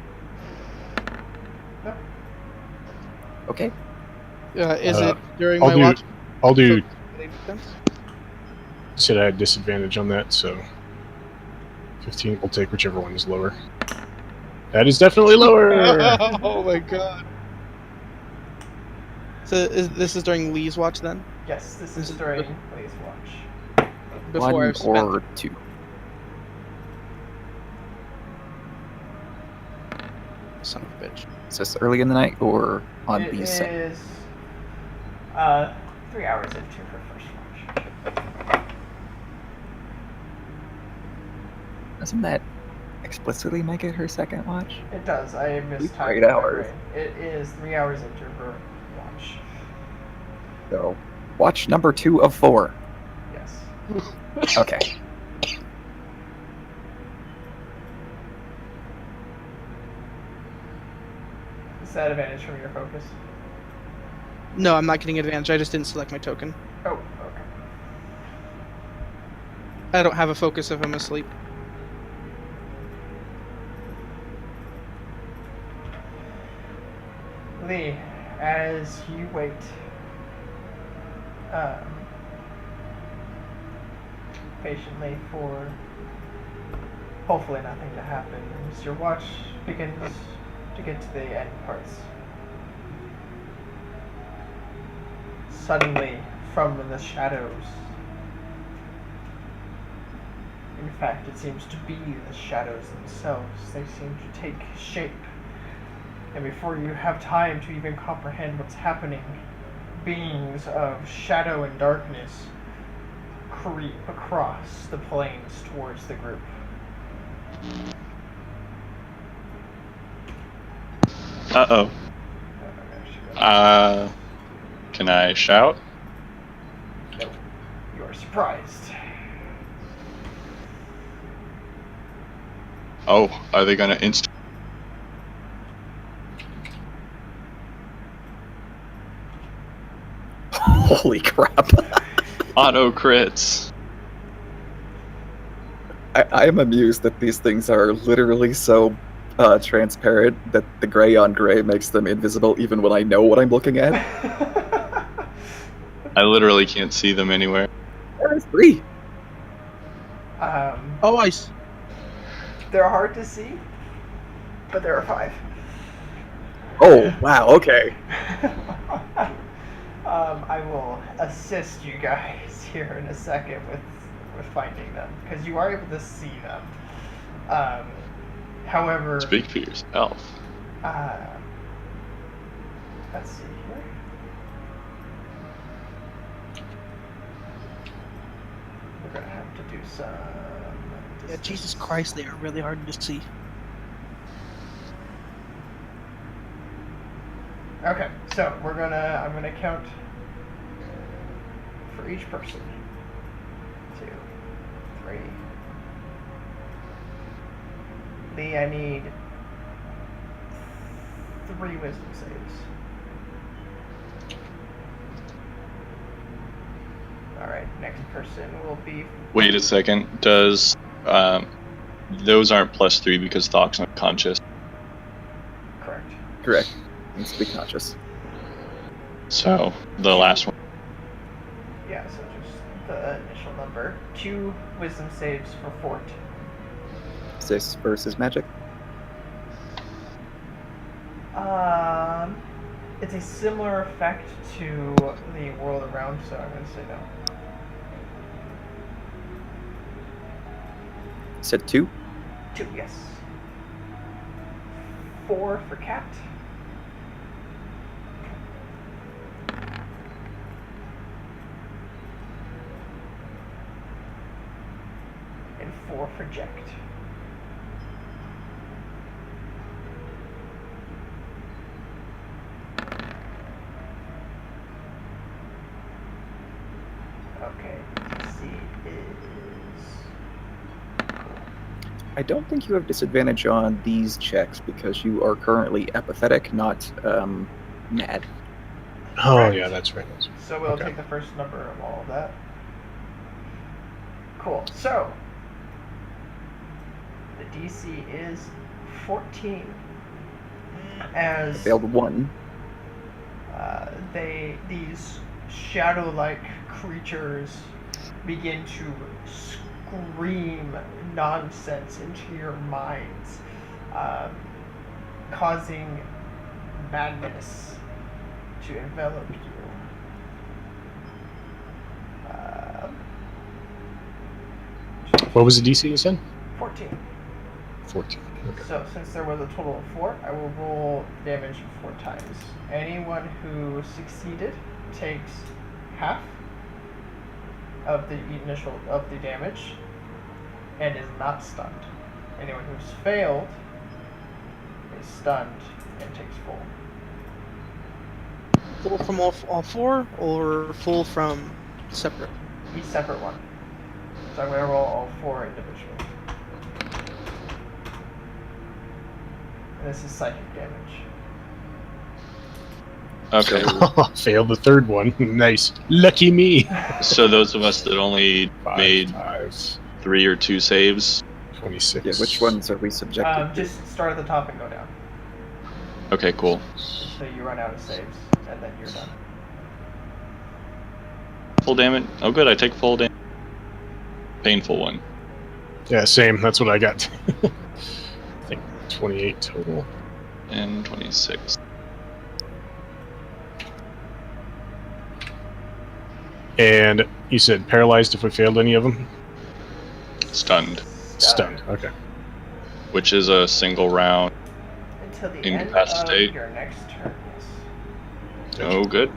No. Okay. Is it during I'll my do- watch? I'll do. So, melee defense? Said I had disadvantage on that, so 15. We'll take whichever one is lower. That is definitely lower. Oh my god. So this is during Lee's watch then? Yes, this This is is during good. Lee's watch. Before One I've spent. or two. Son of a bitch. Is this early in the night or on It these? is 3 hours into her first watch. Doesn't that explicitly make it her second watch? It does. I missed time. 8 in my hours. brain. It is 3 hours into her watch. So, watch number 2 of 4. Yes. Okay. Is that advantage from your focus? No, I'm not getting advantage. I just didn't select my token. Oh, okay. I don't have a focus if I'm asleep. Lee, as you wait, patiently for hopefully nothing to happen, as your watch begins to get to the end parts. Suddenly, from the shadows, in fact, it seems to be the shadows themselves, they seem to take shape. And before you have time to even comprehend what's happening, beings of shadow and darkness creep across the plains towards the group. Uh-oh. Can I shout? Nope. You are surprised. Oh, are they gonna inst? Holy crap. Auto crits. I am amused that these things are literally so transparent that the gray on gray makes them invisible even when I know what I'm looking at. I literally can't see them anywhere. There's 3. Oh, They're hard to see, but there are 5. Oh, wow, okay. I will assist you guys here in a second with finding them, because you are able to see them. However, Speak for yourself. let's see here. We're gonna have to do some. yeah, Jesus Christ, they are really hard to see. Okay, so I'm gonna count for each person. 2, 3. Lee, I need 3 wisdom saves. Alright, next person will be... Wait a second. Does those aren't +3 because Thok's unconscious? Correct. Correct. Needs to be conscious. So the last one. Yeah, so just the initial number. 2 wisdom saves for Fort. 6 versus magic. It's a similar effect to the world around, so I'm gonna say no. Said 2. 2, yes. 4 for Cat. And 4 for Ject. Okay, DC is... I don't think you have disadvantage on these checks because you are currently apathetic, not mad. Oh Right. yeah, that's right. So we'll Okay. take the first number of all of that. Cool. So the DC is 14. As Failed 1. these shadow-like creatures begin to scream nonsense into your minds, causing madness to envelop you. What was the DC you said? 14. 14. Okay. So since there was a total of 4, I will roll damage 4 times. Anyone who succeeded takes half of the damage and is not stunned. Anyone who's failed is stunned and takes full. Full from all 4, or full from separate? Each separate one. So I'm going to roll all 4 individually. And this is psychic damage. Okay. Failed the third one. Nice. Lucky me. So those of us that only made 3 or 2 saves. 26. Yeah, which ones are we subjected to? Just start at the top and go down. Okay, cool. So you run out of saves, and then you're done. Full damage. Oh, good. I take full damage. Painful one. Yeah, same. That's what I got. I think 28 total. And 26. And you said paralyzed if we failed any of them? Stunned. Stunned. Okay. Which is a single round. Until the Incapacitate. end of your next turn, yes. Oh, good.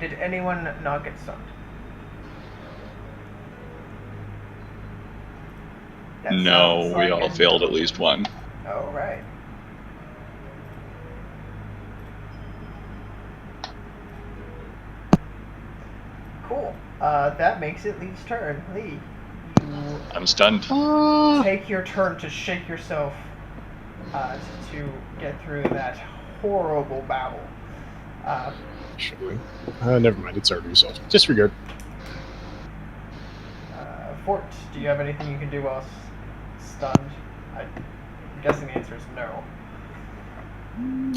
Did anyone not get stunned? That No, sounds we like all failed at least one. Oh, right. Cool. That makes it Lee's turn. Lee, you I'm stunned. take your turn to shake yourself to get through that horrible battle. Surely. Never mind. It's already resolved. Disregard. Fort, do you have anything you can do while stunned? I'm guessing the answer is no.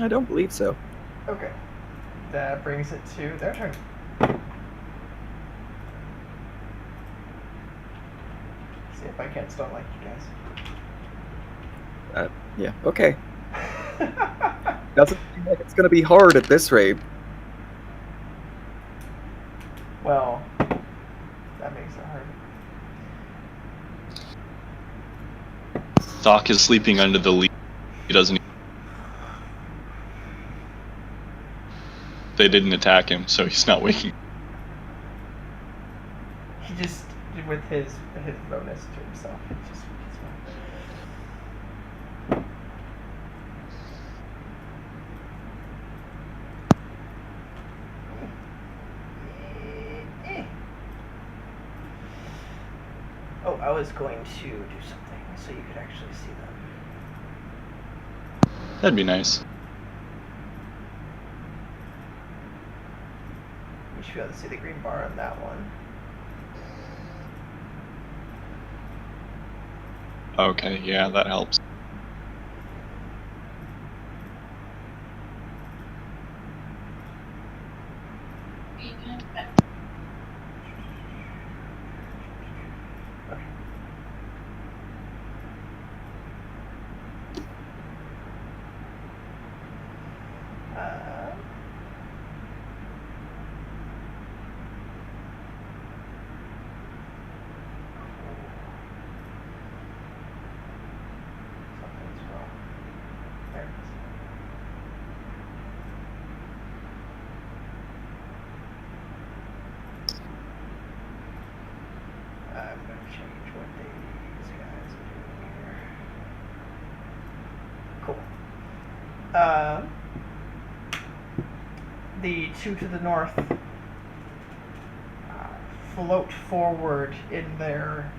I don't believe so. Okay. That brings it to their turn. See if I can't stun like you guys. Yeah, okay. Doesn't seem like it's gonna be hard at this rate. Well, that makes it hard. Doc is sleeping under the leaf. He doesn't. They didn't attack him, so he's not waking. He just, with his bonus to himself, it's fine. Oh, I was going to do something so you could actually see them. That'd be nice. You should be able to see the green bar on that one. Okay, yeah, that helps. Something's wrong. There it is. I'm going to change what these guys are doing here. Cool. The two to the north float forward in their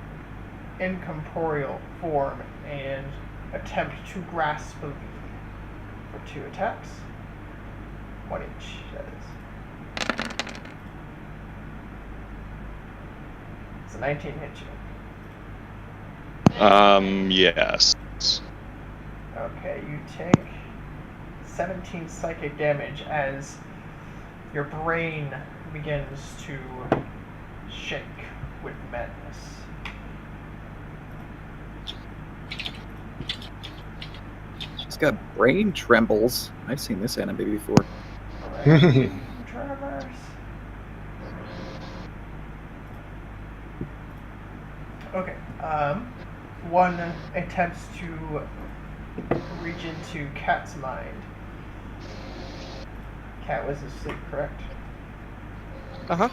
incorporeal form and attempt to grasp the lead for 2 attacks. 1 each, that is. It's a 19 hit you. Yes. Okay, you take 17 psychic damage as your brain begins to shake with madness. She's got brain trembles. I've seen this anime before. Tremors. Okay. One attempts to reach into Cat's mind. Cat was asleep, correct? Uh-huh.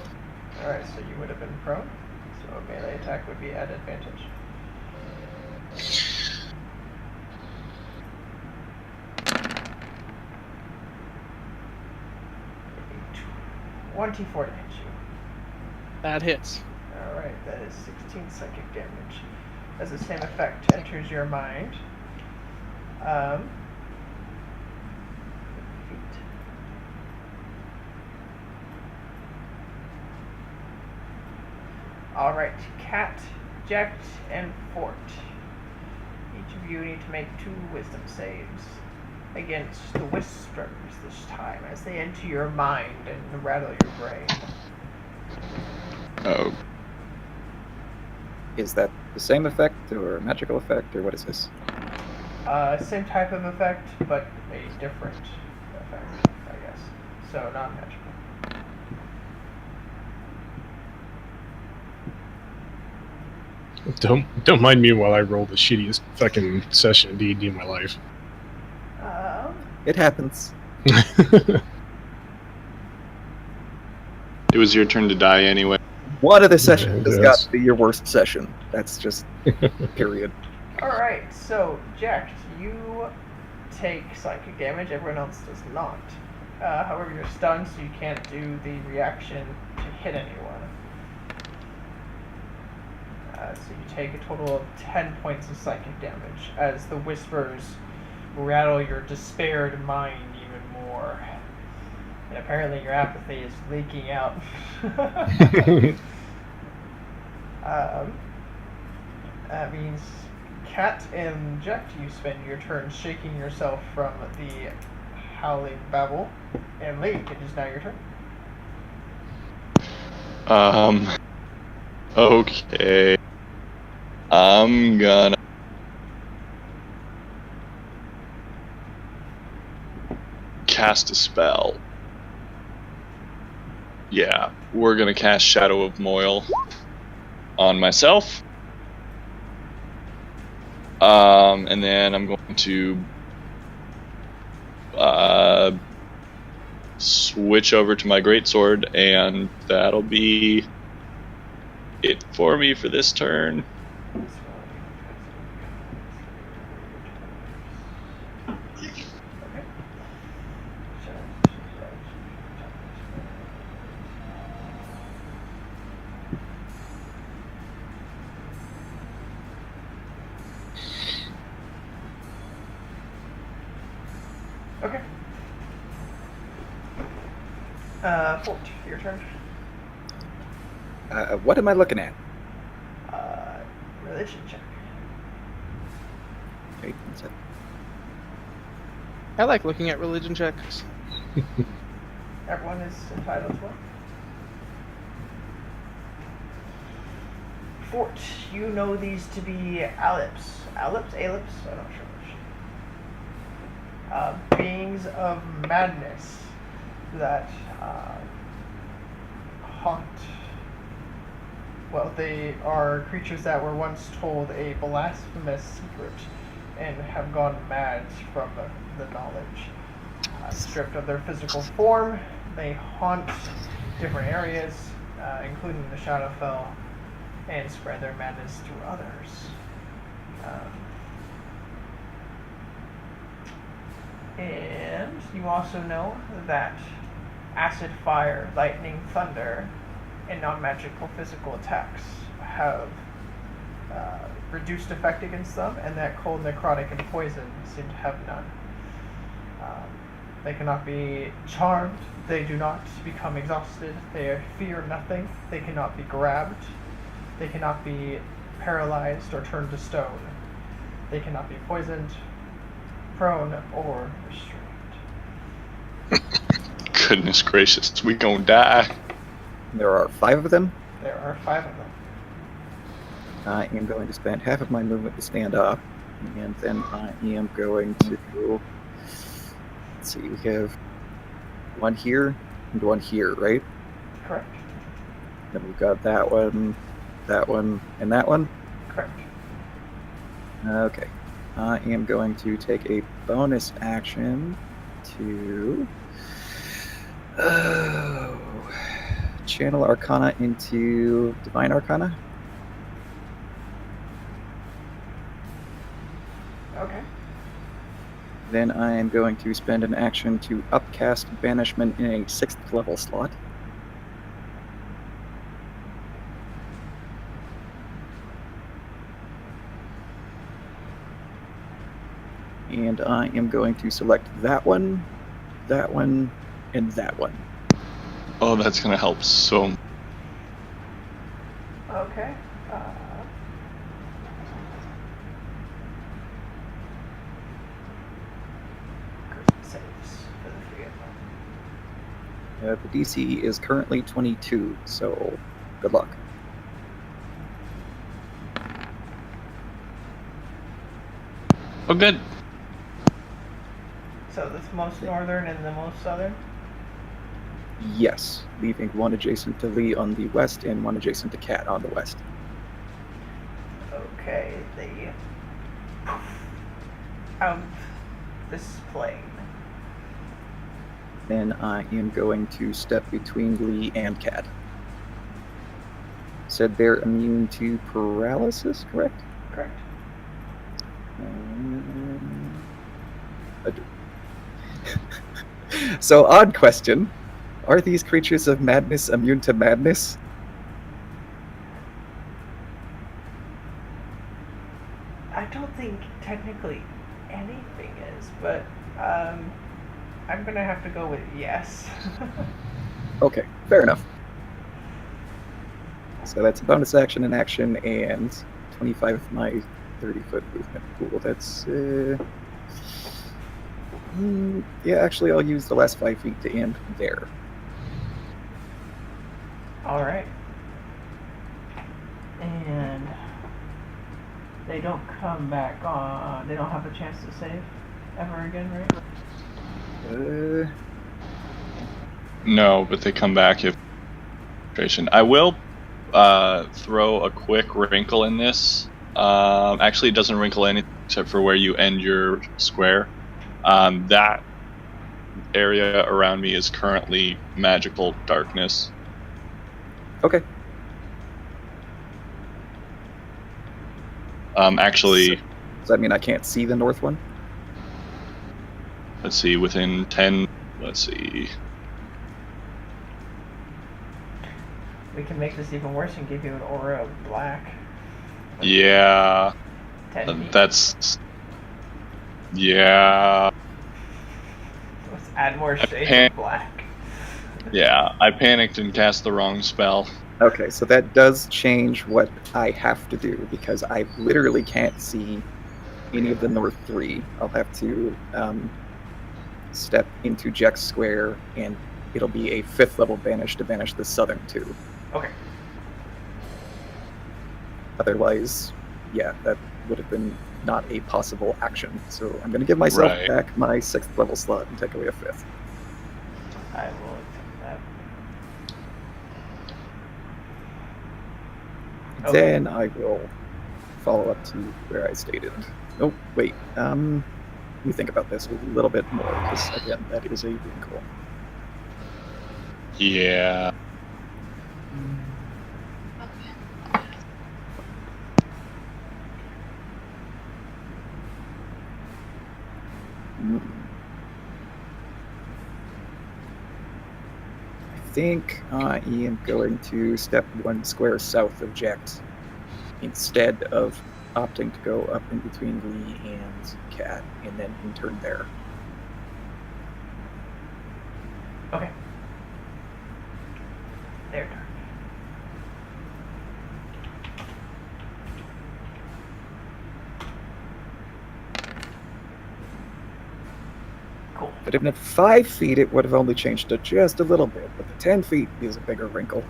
Alright, so you would have been prone. So a melee attack would be at advantage. A 24 to hit you. That hits. Alright, that is 16 psychic damage. As the same effect enters your mind. Feet. Alright, Cat, Ject, and Fort. Each of you need to make 2 wisdom saves against the Whispers this time as they enter your mind and rattle your brain. Oh, Is that the same effect or a magical effect or what is this? Same type of effect, but a different effect, I guess. So non-magical. Don't mind me while I roll the shittiest fucking session of D&D in my life. It happens. it was your turn to die anyway. One of the sessions has Yes. got to be your worst session. That's just period. Alright, so Jack, you take psychic damage, everyone else does not. However, you're stunned, so you can't do the reaction to hit anyone. So you take a total of 10 points of psychic damage as the whispers rattle your despaired mind even more. And apparently your apathy is leaking out. That means Cat and Jack, you spend your turn shaking yourself from the howling babble. And Lee, it is now your turn. Okay. I'm gonna cast a spell. Yeah, we're gonna cast Shadow of Moil on myself. And then I'm going to switch over to my greatsword, and that'll be it for me for this turn. Okay. Fort, your turn. What am I looking at? Religion check. Wait, one second. I like looking at religion checks. Everyone is entitled to one. Fort, you know these to be ellipse. Ellipse? Ellipse? I'm not sure which. Beings of madness that haunt. Well, they are creatures that were once told a blasphemous secret and have gone mad from the knowledge. Stripped of their physical form, they haunt different areas, including the Shadowfell, and spread their madness to others. And you also know that acid, fire, lightning, thunder, and non-magical physical attacks have reduced effect against them, and that cold, necrotic, and poison seem to have none. They cannot be charmed, they do not become exhausted, they fear nothing, they cannot be grabbed, they cannot be paralyzed or turned to stone, they cannot be poisoned, prone, or restrained. Goodness gracious, we gonna die. There are 5 of them. There are 5 of them. I am going to spend half of my movement to stand up, and then I am going to. Let's see, we have 1 here and 1 here, right? Correct. Then we've got that one, and that one. Correct. Okay. I am going to take a bonus action to channel Arcana into Divine Arcana. Okay. Then I am going to spend an action to upcast Banishment in a 6th level slot. And I am going to select that one, and that one. Oh, that's gonna help so. Okay. Saves for the 3 of them. The DC is currently 22, so good luck. Oh, good. So the most northern and the most southern? Yes, leaving 1 adjacent to Lee on the west and 1 adjacent to Cat on the west. Okay, they poof out this plane. Then I am going to step between Lee and Cat. Said they're immune to paralysis, correct? Correct. So, odd question. Are these creatures of madness immune to madness? I don't think technically anything is, but I'm gonna have to go with yes. Okay, fair enough. So that's a bonus action and action, and 25 of my 30-foot movement. Cool, that's... yeah, actually, I'll use the last 5 feet to end there. All right. And they don't come back on. They don't have a chance to save ever again, right? No, but they come back if. I will throw a quick wrinkle in this. Actually, it doesn't wrinkle anything except for where you end your square. That area around me is currently magical darkness. Okay. Actually, Does that mean I can't see the north one? let's see, within 10, let's see. We can make this even worse and give you an aura of black. Yeah, 10 feet. that's, yeah, Let's add more shades pan- of black. yeah, I panicked and cast the wrong spell. Okay, so that does change what I have to do, because I literally can't see any of the north 3. I'll have to step into Jex Square, and it'll be a 5th level banish to banish the southern 2. Okay. Otherwise, yeah, that would have been not a possible action. So I'm going to give myself Right. back my 6th level slot and take away a 5th. I will accept that. Okay. Then I will follow up to where I stated. Oh, wait. Let me think about this a little bit more, because, again, that is a wrinkle. Yeah. I think I am going to step 1 square south of Jax instead of opting to go up in between Lee and Cat and then in turn there. Okay. Their turn. Cool. But even at 5 feet, it would have only changed to just a little bit. But the 10 feet is a bigger wrinkle.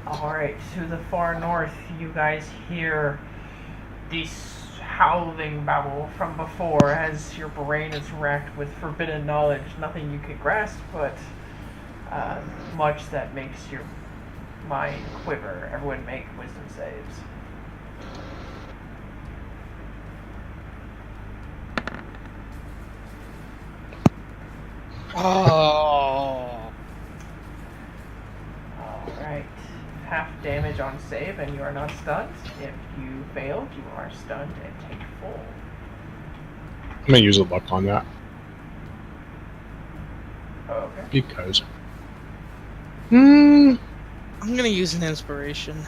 Alright, to the far north, you guys hear this howling babble from before as your brain is racked with forbidden knowledge. Nothing you can grasp, but much that makes your mind quiver. Everyone make wisdom saves. Oh. Alright. Half damage on save and you are not stunned. If you failed, you are stunned and take full. I'm gonna use a luck on that Okay. because. I'm gonna use an inspiration.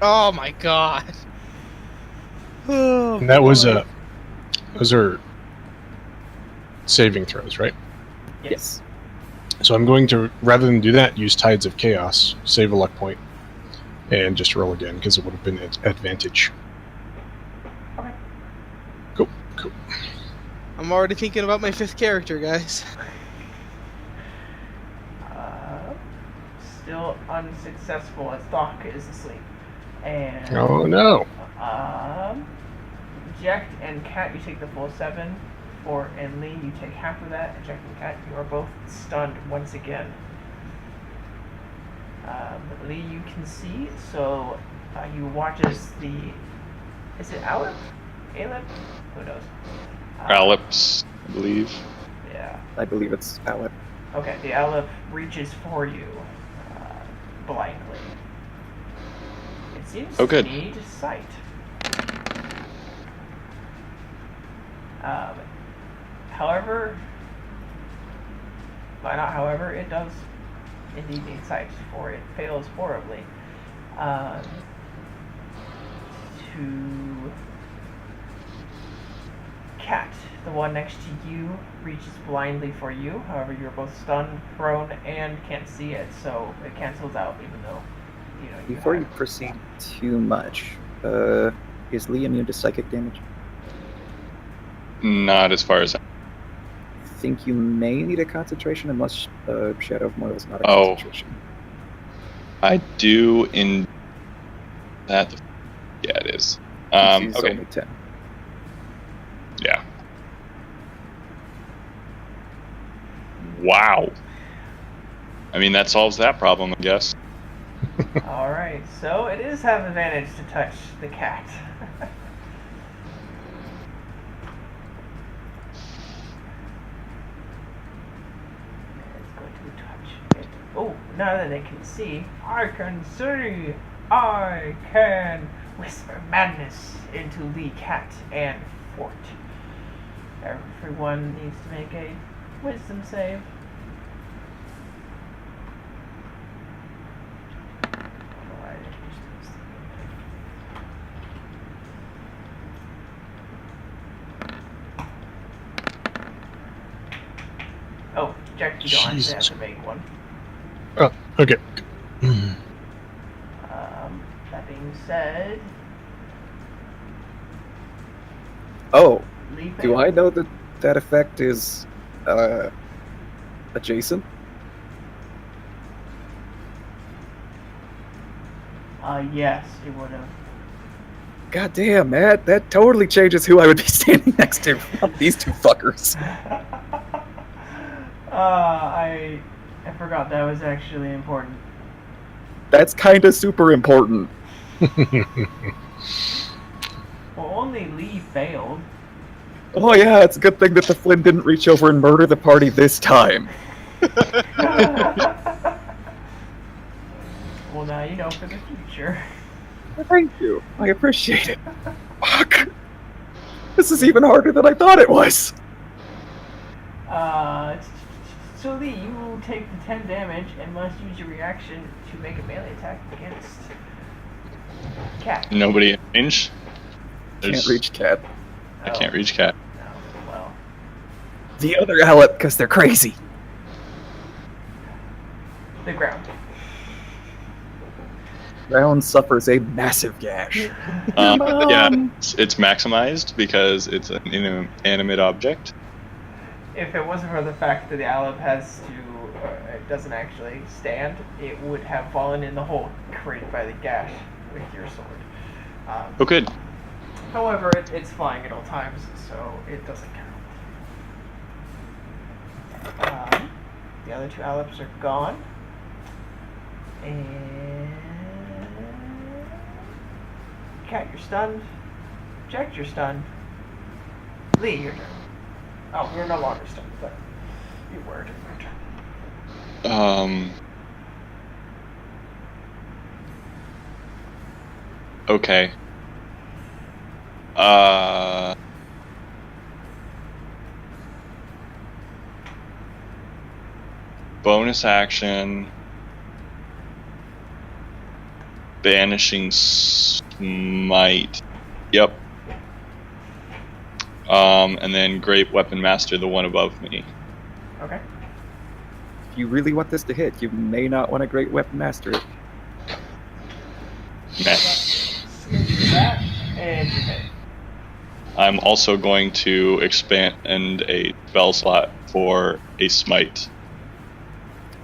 Oh my god. Oh, And that was boy. those are saving throws, right? Yes. So I'm going to, rather than do that, use Tides of Chaos, save a luck point, and just roll again because it would have been an advantage. Okay. Cool. I'm already thinking about my 5th character, guys. Still unsuccessful as Doc is asleep. And Oh no! Jack and Kat, you take the full 7. And Lee, you take half of that. And Jack and Kat, you are both stunned once again. But Lee, you can see, so you watch as the... Is it Aleph? Aleph? Who knows? Aleps, I believe. Yeah. I believe it's Aleph. Okay, the Aleph reaches for you blindly. It seems Oh, good. to need sight. However, it does indeed need sight, for it fails horribly. To Cat, the one next to you, reaches blindly for you. However, you're both stunned, prone, and can't see it, so it cancels out, even though you know. Before you proceed too much, is Lee immune to psychic damage? Not as far as. I think you may need a concentration unless Shadow of Moil is not a Oh. concentration. I do in that. Yeah, it is. DC's Okay. only 10. Yeah. Wow. I mean, that solves that problem, I guess. Alright, so it is have advantage to touch the cat. It's going to touch it. Oh, now that it can see, I can whisper madness into Lee Cat and Fort. Everyone needs to make a wisdom save. Oh, Jack, you don't actually have Jesus. to make one. Oh, okay. That being said, Oh, Lee do failed. I know that that effect is adjacent? Yes, it would have. God damn, Matt, that totally changes who I would be standing next to. Not these two fuckers. I forgot that was actually important. That's kind of super important. Well, only Lee failed. Oh yeah, it's a good thing that the Flynn didn't reach over and murder the party this time. Well, now you know for the future. Thank you. I appreciate it. Fuck. This is even harder than I thought it was. So Lee, you will take the 10 damage and must use your reaction to make a melee attack against Cat. Nobody in range? Can't reach Cat. I can't reach Cat. No, well. The other Aleph, because they're crazy. The ground. Brown suffers a massive gash. Yeah, it's maximized because it's an inanimate object. If it wasn't for the fact that the Alep has to, it doesn't actually stand, it would have fallen in the hole created by the gash with your sword. Oh, good. However, it's flying at all times, so it doesn't count. The other two Aleps are gone. And Cat, you're stunned. Jack, you're stunned. Lee, your turn. Oh, you're no longer stunned, but you were during your turn. Okay. Bonus action. Banishing Smite. Yep. And then Great Weapon Master, the one above me. Okay. If you really want this to hit, you may not want a Great Weapon Master it. Meh. That, and you hit. I'm also going to expand a spell slot for a Smite.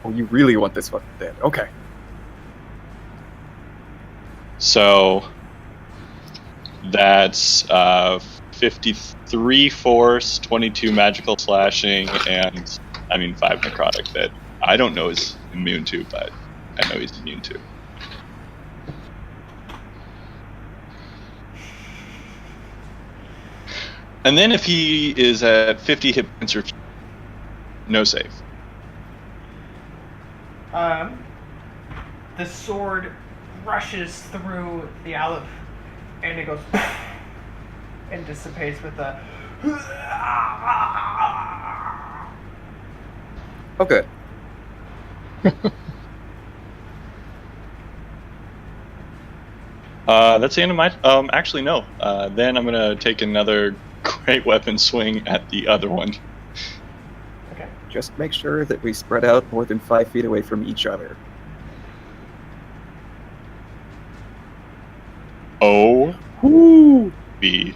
Oh, you really want this one dead. Okay. So that's 53 force, 22 magical slashing, and 5 necrotic that I don't know is immune to, but I know he's immune to. And then if he is at 50 hit points or no save. The sword rushes through the Alep, and it goes and dissipates with a. Okay. That's the end of my. Actually, no. Then I'm gonna take another great weapon swing at the other one. Okay. Just make sure that we spread out more than 5 feet away from each other. Oh, whoo! B.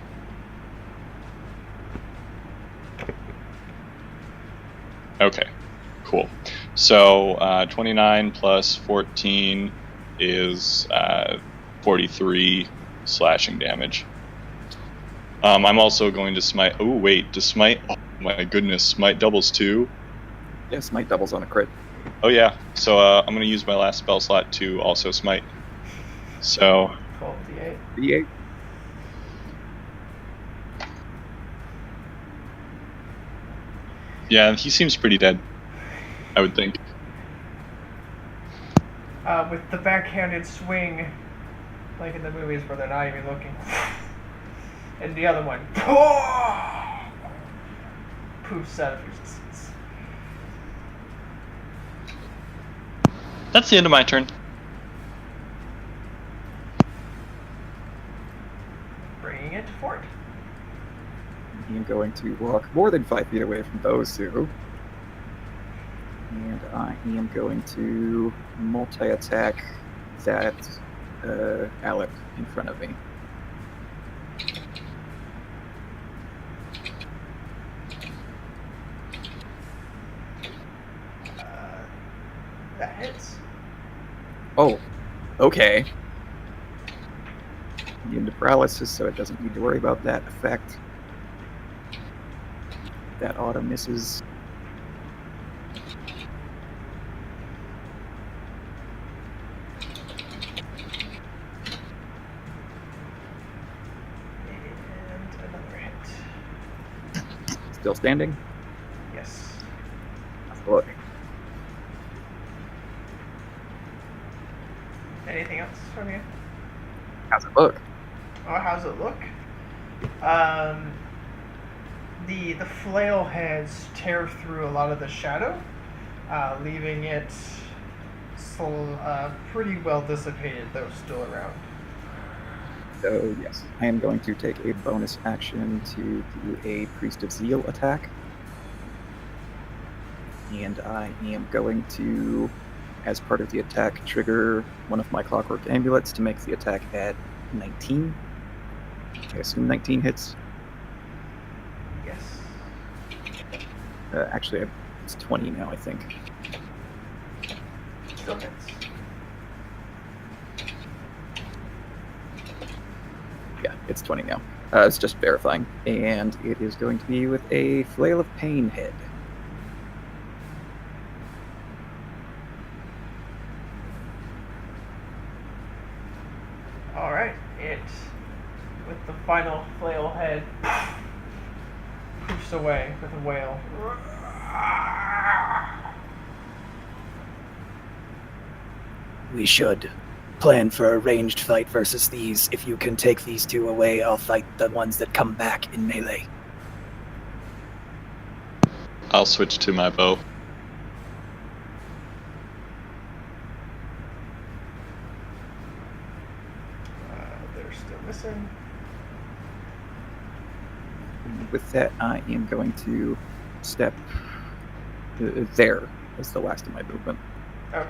Okay, cool. So 29 plus 14 is 43 slashing damage. I'm also going to smite. Oh wait, to smite. Oh my goodness, smite doubles too. Yes, Smite doubles on a crit. Oh yeah. So I'm going to use my last spell slot to also smite. So 12 d8. D8. yeah, he seems pretty dead, I would think. With the backhanded swing, like in the movies where they're not even looking. And the other one, poofs out of resistance. That's the end of my turn. Bringing it to Fort. I'm going to walk more than 5 feet away from those two. And I am going to multi-attack that Alec in front of me. That hits. Oh, okay. Immune to paralysis, so it doesn't need to worry about that effect. That auto misses. And another hit. Still standing? Yes. Look. Anything else from you? How's it look? Oh, how's it look? The flail heads tear through a lot of the shadow, leaving it pretty well dissipated, though still around. So, yes, I am going to take a bonus action to do a Priest of Zeal attack. And I am going to as part of the attack, trigger one of my clockwork amulets to make the attack at 19. I assume 19 hits. Yes. Actually, it's 20 now, I think. Still hits. Yeah, it's 20 now. It's just verifying. And it is going to be with a Flail of Pain head. Alright, it, with the final flail head, poofs away with a wail. We should plan for a ranged fight versus these. If you can take these two away, I'll fight the ones that come back in melee. I'll switch to my bow. They're still missing. With that, I am going to step there as the last of my movement. Okay.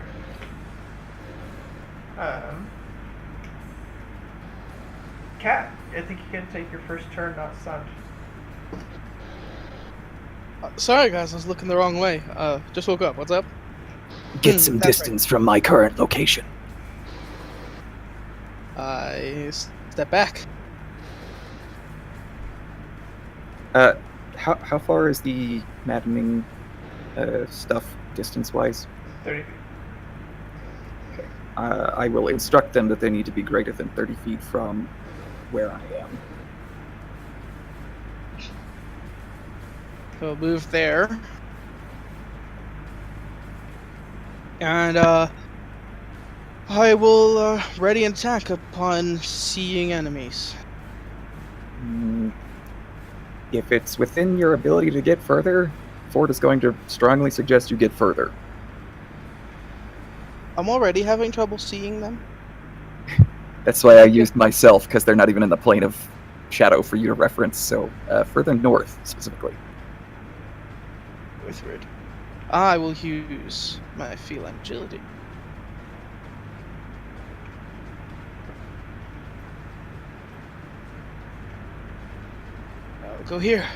Cat, I think you can take your first turn not stunned. Sorry, guys, I was looking the wrong way. Just woke up. What's up? Get some That's distance from my current location. I step back. How far is the maddening stuff distance-wise? 30 feet. Okay. I will instruct them that they need to be greater than 30 feet from where I am. So move there. And I will ready an attack upon seeing enemies. If it's within your ability to get further, Ford is going to strongly suggest you get further. I'm already having trouble seeing them. That's why I used myself, because they're not even in the plane of shadow for you to reference, so further north, specifically. Withward. I will use my feline agility. I'll go here.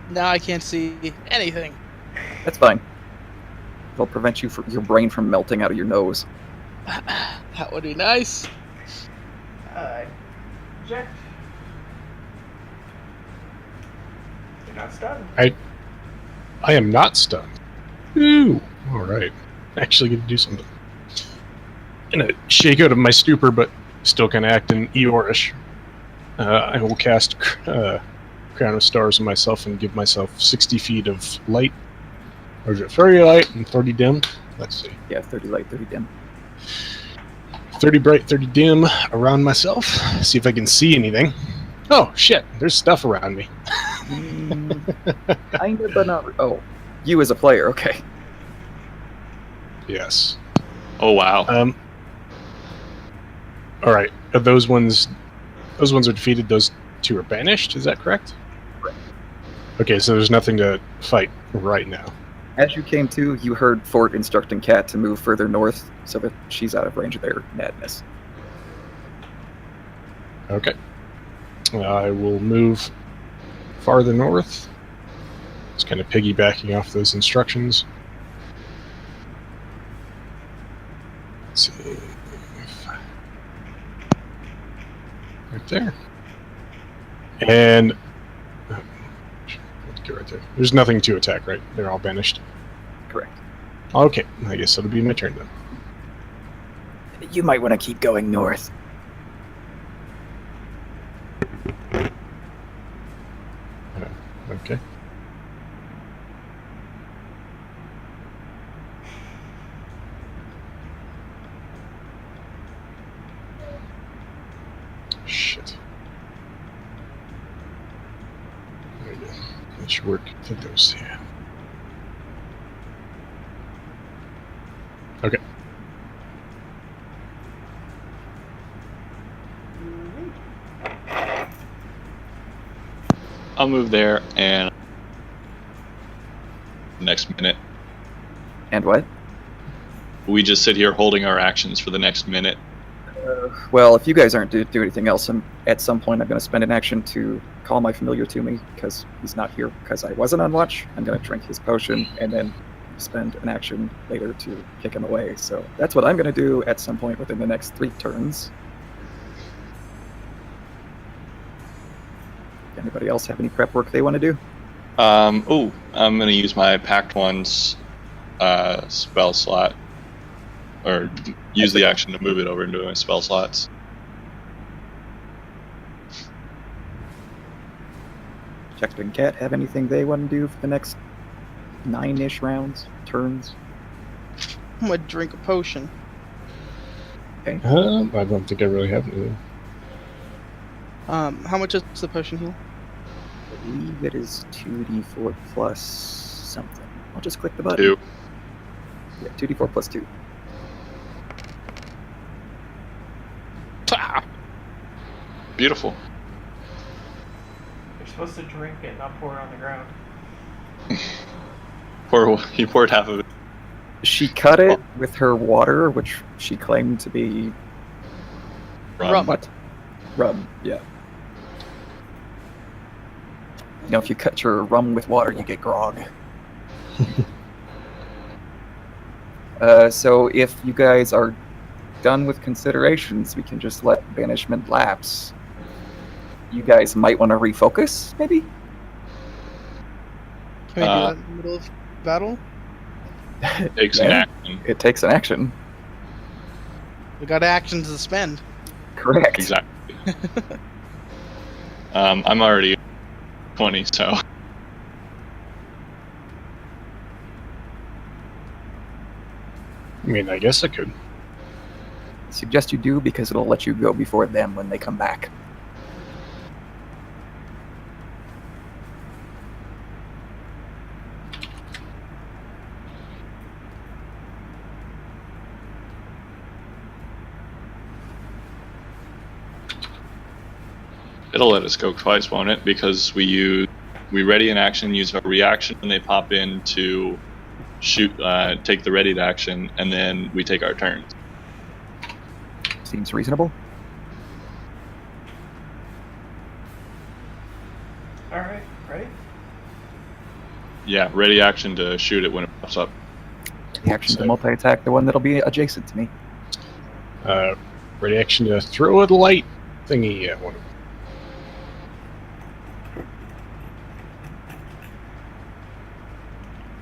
Now I can't see anything. That's fine. It'll prevent your brain from melting out of your nose. That would be nice. Eject. You're not stunned. I am not stunned. Ooh, all right. Actually, get to do something. Gonna shake out of my stupor, but still kind of acting Eeyore-ish. I will cast Crown of Stars on myself and give myself 60 feet of light. Or is it 30 light and 30 dim? Let's see. Yeah, 30 light, 30 dim. 30 bright, 30 dim around myself. See if I can see anything. Oh, shit. There's stuff around me. Kind of, but not. Oh, you as a player, okay. Yes. Oh wow. All right. Are those ones are defeated. Those two are banished. Is that correct? Correct. Okay, so there's nothing to fight right now. As you came to, you heard Fort instructing Kat to move further north so that she's out of range of their madness. Okay. I will move farther north. Just kind of piggybacking off those instructions. Let's see. Right there. And let's go right there. There's nothing to attack, right? They're all banished. Correct. Okay, I guess it'll be my turn then. You might want to keep going north. Okay. Shit. There we go. That should work. I think that was, yeah. Okay. I'll move there and next minute. And what? we just sit here holding our actions for the next minute? Well, if you guys aren't do anything else, at some point I'm going to spend an action to call my familiar to me because he's not here because I wasn't on watch. I'm going to drink his potion and then spend an action later to kick him away. So that's what I'm going to do at some point within the next 3 turns. Anybody else have any prep work they want to do? I'm going to use my Pact One's spell slot. Or use the action to move it over into my spell slots. Check and Cat have anything they want to do for the next 9-ish turns? I'm gonna drink a potion. Okay. I don't think I really have anything. How much is the potion heal? I believe it is 2d4 plus something. I'll just click the button. 2. Yeah, 2d4 plus 2. Beautiful. You're supposed to drink it, not pour it on the ground. He poured half of it. She cut it with her water, which she claimed to be Rum. what? Rum, yeah. You know, if you cut your rum with water, you get grog. So if you guys are done with considerations, we can just let banishment lapse. You guys might want to refocus, maybe? Can we do that in the middle of battle? Takes an action. It takes an action. We got actions to spend. Correct. Exactly. I'm already 20, so. I mean, I guess I could. Suggest you do because it'll let you go before them when they come back. It'll let us go twice, won't it? Because we ready an action, use our reaction when they pop in to shoot, take the readied action, and then we take our turns. Seems reasonable. Alright, ready? Yeah, ready action to shoot it when it pops up. The action to multi-attack the one that'll be adjacent to me. Ready action to throw a light thingy at one.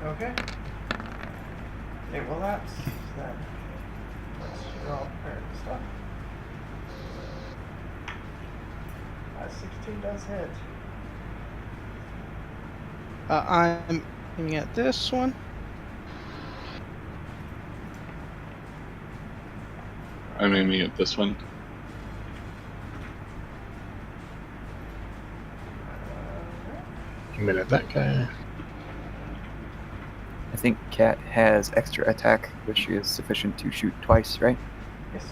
Okay. It will lapse then. Once you're all prepared and stuff. 16 does hit. I'm aiming at this one. I'm aiming at this one. Aiming at that guy. I think Cat has extra attack, which is sufficient to shoot twice, right? Yes.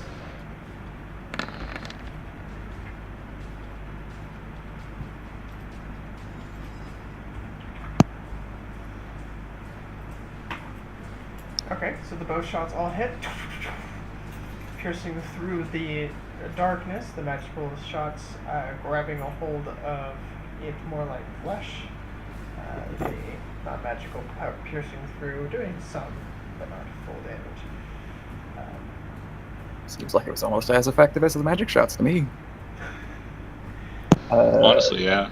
Okay, so the bow shots all hit, piercing through the darkness. The magical shots grabbing a hold of it more like flesh. The non-magical piercing through, doing some, but not full damage. Seems like it was almost as effective as the magic shots to me. Honestly, yeah.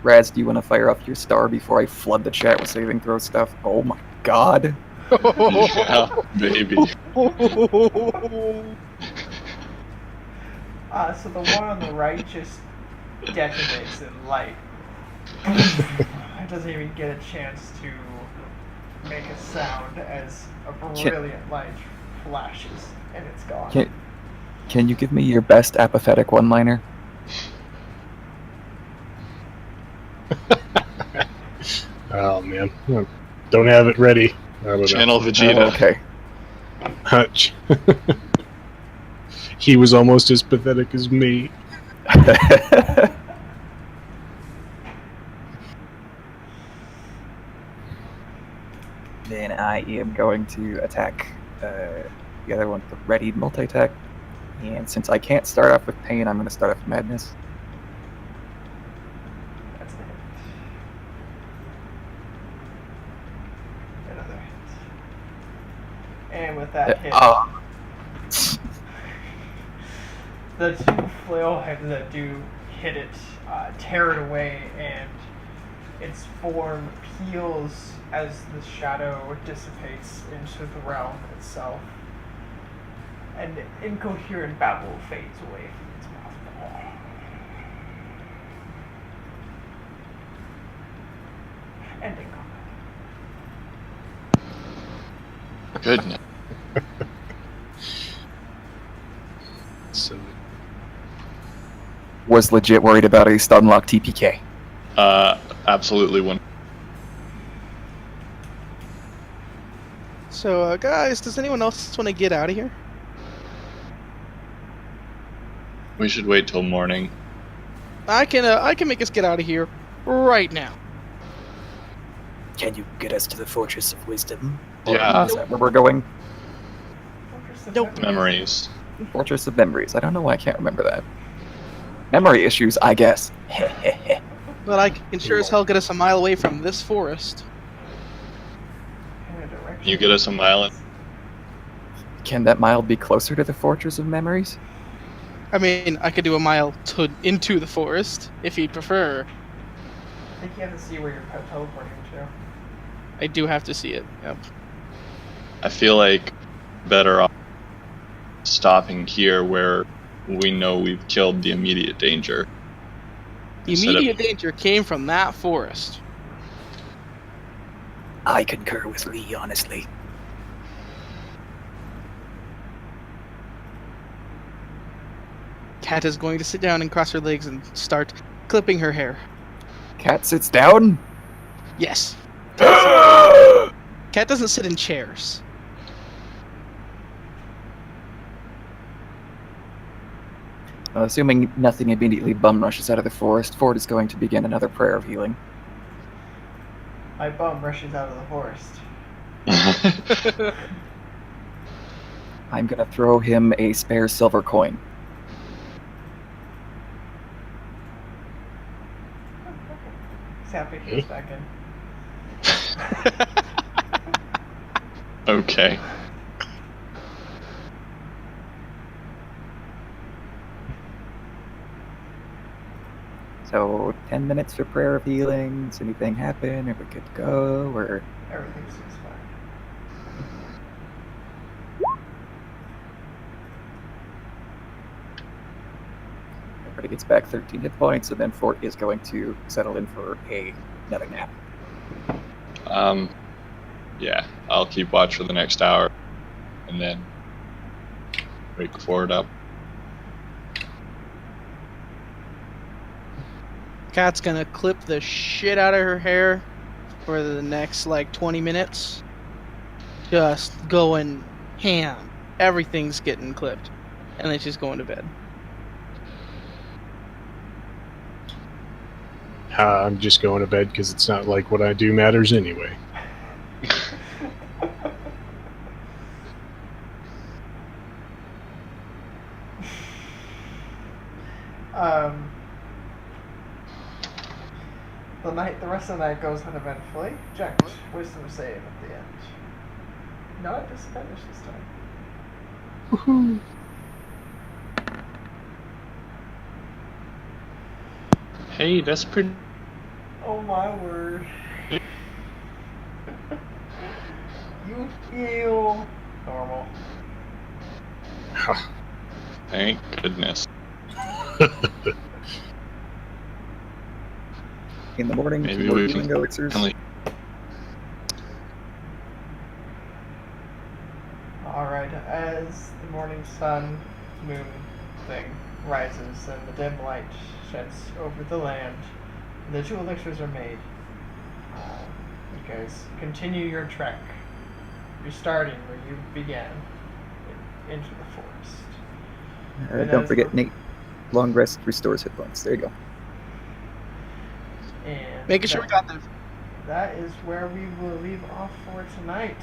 Raz, do you want to fire up your star before I flood the chat with saving throw stuff? Oh my god. Yeah, baby. So the one on the right just detonates in light. It doesn't even get a chance to make a sound as a brilliant light flashes and it's gone. Can you give me your best apathetic one-liner? Oh man, don't have it ready. I don't know. Channel Vegeta. Oh, okay. Hutch. He was almost as pathetic as me. Then I am going to attack the other one with the readied multi-attack. And since I can't start off with pain, I'm going to start off with madness. That's a hit. Another hit. And with that hit, the two flail heads that do hit it tear it away, and its form peels as the shadow dissipates into the realm itself. And incoherent babble fades away from its mouth. Ending combat. Goodness. So, Was legit worried about a stunlock TPK. Absolutely one. So, guys, does anyone else want to get out of here? We should wait till morning. I can make us get out of here right now. Can you get us to the Fortress of Wisdom? Yeah. Is that where we're going? Nope. Memories. Fortress of Memories. I don't know why I can't remember that. Memory issues, I guess. But I can sure as hell get us a mile away from this forest. Can you get us a mile in? Can that mile be closer to the Fortress of Memories? I mean, I could do a mile into the forest, if you'd prefer. I think you have to see where you're teleporting to. I do have to see it. Yep. I feel like better off stopping here where we know we've killed the immediate danger. The immediate danger came from that forest. I concur with Lee, honestly. Kat is going to sit down and cross her legs and start clipping her hair. Cat sits down. Yes. Kat doesn't sit in chairs. Assuming nothing immediately bum rushes out of the forest, Ford is going to begin another prayer of healing. My bum rushes out of the forest. I'm going to throw him a spare silver coin. Sappy goes back in. Okay. So, 10 minutes for prayer of healing. Does anything happen? Are we good to go? Or Everything seems fine. everybody gets back 13 hit points, and then Fort is going to settle in for another nap. Yeah, I'll keep watch for the next hour, and then wake Ford up. Kat's gonna clip the shit out of her hair for the next, 20 minutes. Just going ham. Everything's getting clipped. And then she's going to bed. I'm just going to bed because it's not like what I do matters anyway. The rest of the night goes uneventfully. Jack, wisdom save at the end. Not at disadvantage this time. Woohoo! Hey, that's pretty. Oh my word. You feel normal. Thank goodness. In the morning, Maybe two more we healing can elixirs. Alright, as the morning sun, moon thing rises and the dim light sheds over the land, the two elixirs are made. You guys continue your trek, restarting where you began, into the forest. And Don't as forget, the- Nate. Long rest restores hit points. There you go. And Making sure we got them. that is where we will leave off for tonight.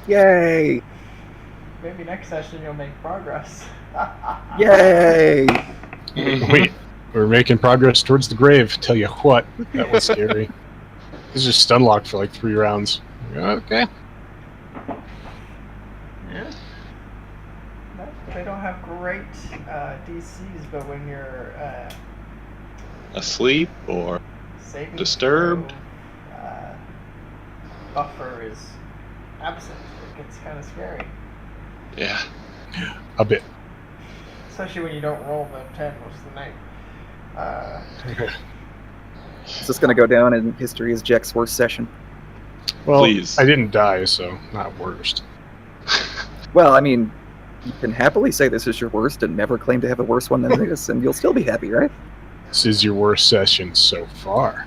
Yay! maybe next session you'll make progress. Yay! We're making progress towards the grave. Tell you what, that was scary. This is stun locked for like 3 rounds. Okay. Yeah. No, they don't have great DCs, but when you're Asleep or saving disturbed. throw, buffer is absent. It gets kind of scary, Yeah. A bit. especially when you don't roll the 10 most of the night. Is this going to go down in history as Jack's worst session? Well, Please. I didn't die, so not worst. Well, I mean, you can happily say this is your worst and never claim to have a worse one than this, and you'll still be happy, right? This is your worst session so far.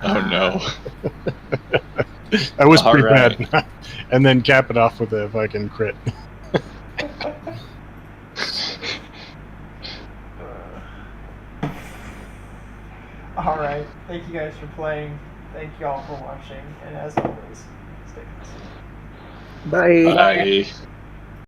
Oh no. That was All pretty right. bad. And then cap it off with a fucking crit. Alright, thank you guys for playing. Thank you all for watching, and as always, stay classy. Bye. Bye.